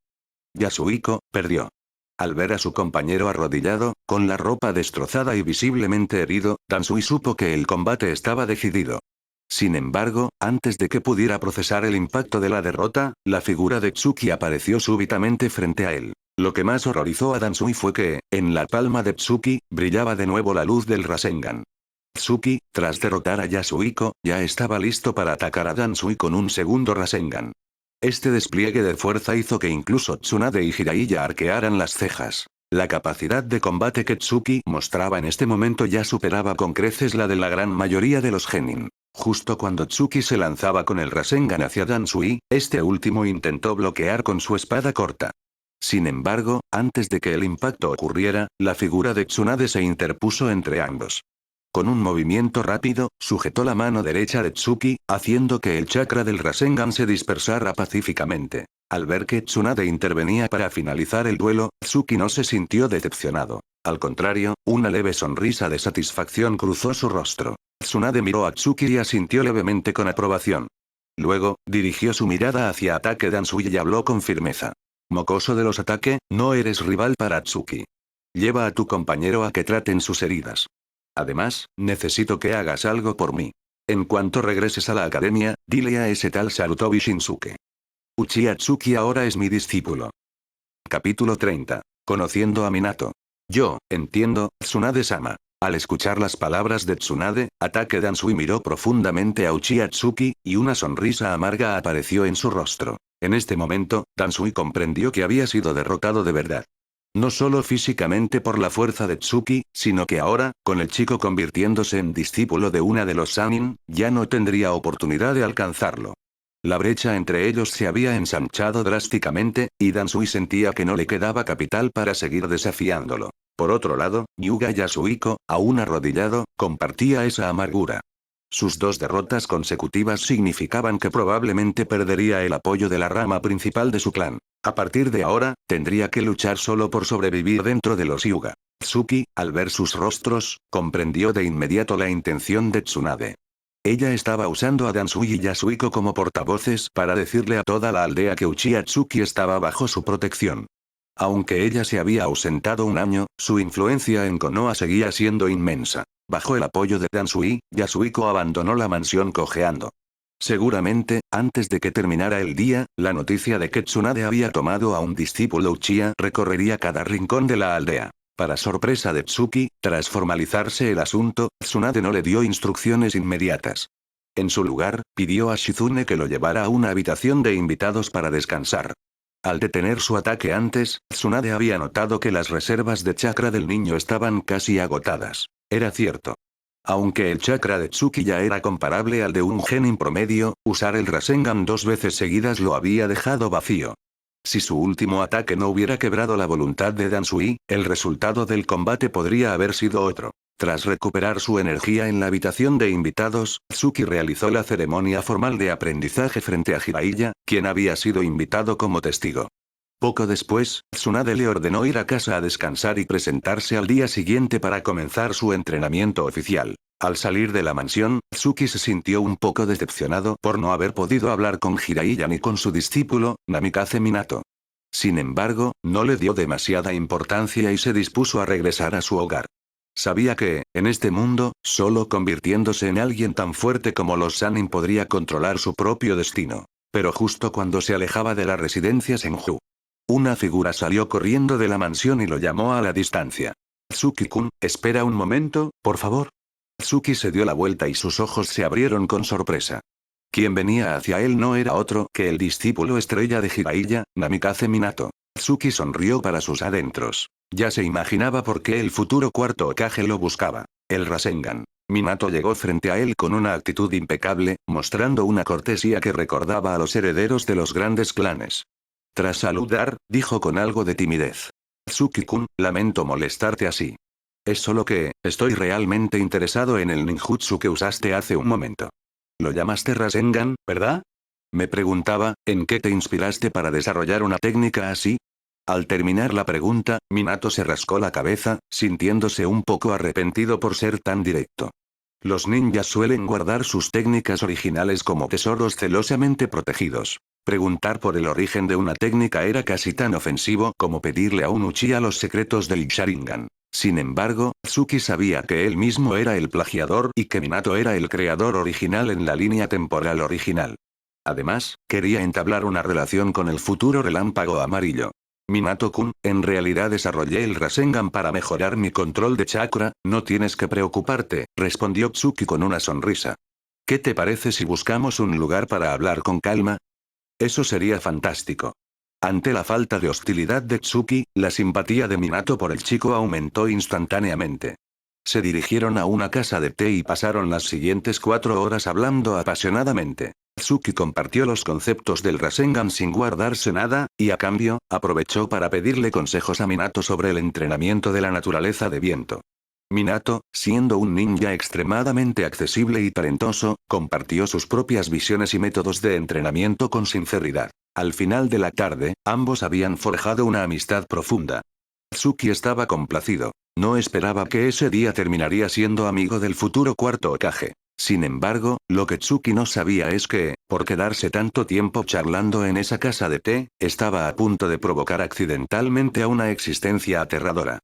Yasuhiko perdió. Al ver a su compañero arrodillado, con la ropa destrozada y visiblemente herido, Dansui supo que el combate estaba decidido. Sin embargo, antes de que pudiera procesar el impacto de la derrota, la figura de Tsuki apareció súbitamente frente a él. Lo que más horrorizó a Dansui fue que, en la palma de Tsuki, brillaba de nuevo la luz del Rasengan. Tsuki, tras derrotar a Yasuhiko, ya estaba listo para atacar a Dansui con un segundo Rasengan. Este despliegue de fuerza hizo que incluso Tsunade y Jiraiya arquearan las cejas. La capacidad de combate que Tsuki mostraba en este momento ya superaba con creces la de la gran mayoría de los genin. Justo cuando Tsuki se lanzaba con el Rasengan hacia Dansui, este último intentó bloquear con su espada corta. Sin embargo, antes de que el impacto ocurriera, la figura de Tsunade se interpuso entre ambos. Con un movimiento rápido, sujetó la mano derecha de Tsuki, haciendo que el chakra del Rasengan se dispersara pacíficamente. Al ver que Tsunade intervenía para finalizar el duelo, Tsuki no se sintió decepcionado. Al contrario, una leve sonrisa de satisfacción cruzó su rostro. Tsunade miró a Tsuki y asintió levemente con aprobación. Luego, dirigió su mirada hacia Ataque Dansui y habló con firmeza. Mocoso de los Ataque, no eres rival para Tsuki. Lleva a tu compañero a que traten sus heridas. Además, necesito que hagas algo por mí. En cuanto regreses a la academia, dile a ese tal Sarutobi Shinsuke. Uchiha Tsuki ahora es mi discípulo. Capítulo 30. Conociendo a Minato. Yo, entiendo, Tsunade-sama. Al escuchar las palabras de Tsunade, Ataque Dansui miró profundamente a Uchiha Tsuki, y una sonrisa amarga apareció en su rostro. En este momento, Dansui comprendió que había sido derrotado de verdad. No solo físicamente por la fuerza de Tsuki, sino que ahora, con el chico convirtiéndose en discípulo de una de los Sannin, ya no tendría oportunidad de alcanzarlo. La brecha entre ellos se había ensanchado drásticamente, y Dansui sentía que no le quedaba capital para seguir desafiándolo. Por otro lado, Yuga Yasuhiko, aún arrodillado, compartía esa amargura. Sus dos derrotas consecutivas significaban que probablemente perdería el apoyo de la rama principal de su clan. A partir de ahora, tendría que luchar solo por sobrevivir dentro de los Hyuga. Tsuki, al ver sus rostros, comprendió de inmediato la intención de Tsunade. Ella estaba usando a Dansui y Yasuhiko como portavoces para decirle a toda la aldea que Uchiha Tsuki estaba bajo su protección. Aunque ella se había ausentado un año, su influencia en Konoha seguía siendo inmensa. Bajo el apoyo de Dansui, Yasuhiko abandonó la mansión cojeando. Seguramente, antes de que terminara el día, la noticia de que Tsunade había tomado a un discípulo Uchiha recorrería cada rincón de la aldea. Para sorpresa de Tsuki, tras formalizarse el asunto, Tsunade no le dio instrucciones inmediatas. En su lugar, pidió a Shizune que lo llevara a una habitación de invitados para descansar. Al detener su ataque antes, Tsunade había notado que las reservas de chakra del niño estaban casi agotadas. Era cierto. Aunque el chakra de Tsuki ya era comparable al de un genin promedio, usar el Rasengan 2 veces seguidas lo había dejado vacío. Si su último ataque no hubiera quebrado la voluntad de Dansui, el resultado del combate podría haber sido otro. Tras recuperar su energía en la habitación de invitados, Tsuki realizó la ceremonia formal de aprendizaje frente a Jiraiya, quien había sido invitado como testigo. Poco después, Tsunade le ordenó ir a casa a descansar y presentarse al día siguiente para comenzar su entrenamiento oficial. Al salir de la mansión, Tsuki se sintió un poco decepcionado por no haber podido hablar con Jiraiya ni con su discípulo, Namikaze Minato. Sin embargo, no le dio demasiada importancia y se dispuso a regresar a su hogar. Sabía que, en este mundo, solo convirtiéndose en alguien tan fuerte como los Sannin podría controlar su propio destino. Pero justo cuando se alejaba de la residencia Senju, una figura salió corriendo de la mansión y lo llamó a la distancia. Tsuki-kun, espera un momento, por favor. Tsuki se dio la vuelta y sus ojos se abrieron con sorpresa. Quien venía hacia él no era otro que el discípulo estrella de Jiraiya, Namikaze Minato. Tsuki sonrió para sus adentros. Ya se imaginaba por qué el futuro cuarto Hokage lo buscaba. El Rasengan. Minato llegó frente a él con una actitud impecable, mostrando una cortesía que recordaba a los herederos de los grandes clanes. Tras saludar, dijo con algo de timidez. Tsuki-kun, lamento molestarte así. Es solo que, estoy realmente interesado en el ninjutsu que usaste hace un momento. Lo llamaste Rasengan, ¿verdad? Me preguntaba, ¿en qué te inspiraste para desarrollar una técnica así? Al terminar la pregunta, Minato se rascó la cabeza, sintiéndose un poco arrepentido por ser tan directo. Los ninjas suelen guardar sus técnicas originales como tesoros celosamente protegidos. Preguntar por el origen de una técnica era casi tan ofensivo como pedirle a un Uchiha los secretos del Sharingan. Sin embargo, Tsuki sabía que él mismo era el plagiador y que Minato era el creador original en la línea temporal original. Además, quería entablar una relación con el futuro relámpago amarillo. Minato-kun, en realidad desarrollé el Rasengan para mejorar mi control de chakra, no tienes que preocuparte, respondió Tsuki con una sonrisa. ¿Qué te parece si buscamos un lugar para hablar con calma? Eso sería fantástico. Ante la falta de hostilidad de Tsuki, la simpatía de Minato por el chico aumentó instantáneamente. Se dirigieron a una casa de té y pasaron las siguientes 4 horas hablando apasionadamente. Tsuki compartió los conceptos del Rasengan sin guardarse nada, y a cambio, aprovechó para pedirle consejos a Minato sobre el entrenamiento de la naturaleza de viento. Minato, siendo un ninja extremadamente accesible y talentoso, compartió sus propias visiones y métodos de entrenamiento con sinceridad. Al final de la tarde, ambos habían forjado una amistad profunda. Tsuki estaba complacido. No esperaba que ese día terminaría siendo amigo del futuro cuarto Hokage. Sin embargo, lo que Tsuki no sabía es que, por quedarse tanto tiempo charlando en esa casa de té, estaba a punto de provocar accidentalmente a una existencia aterradora.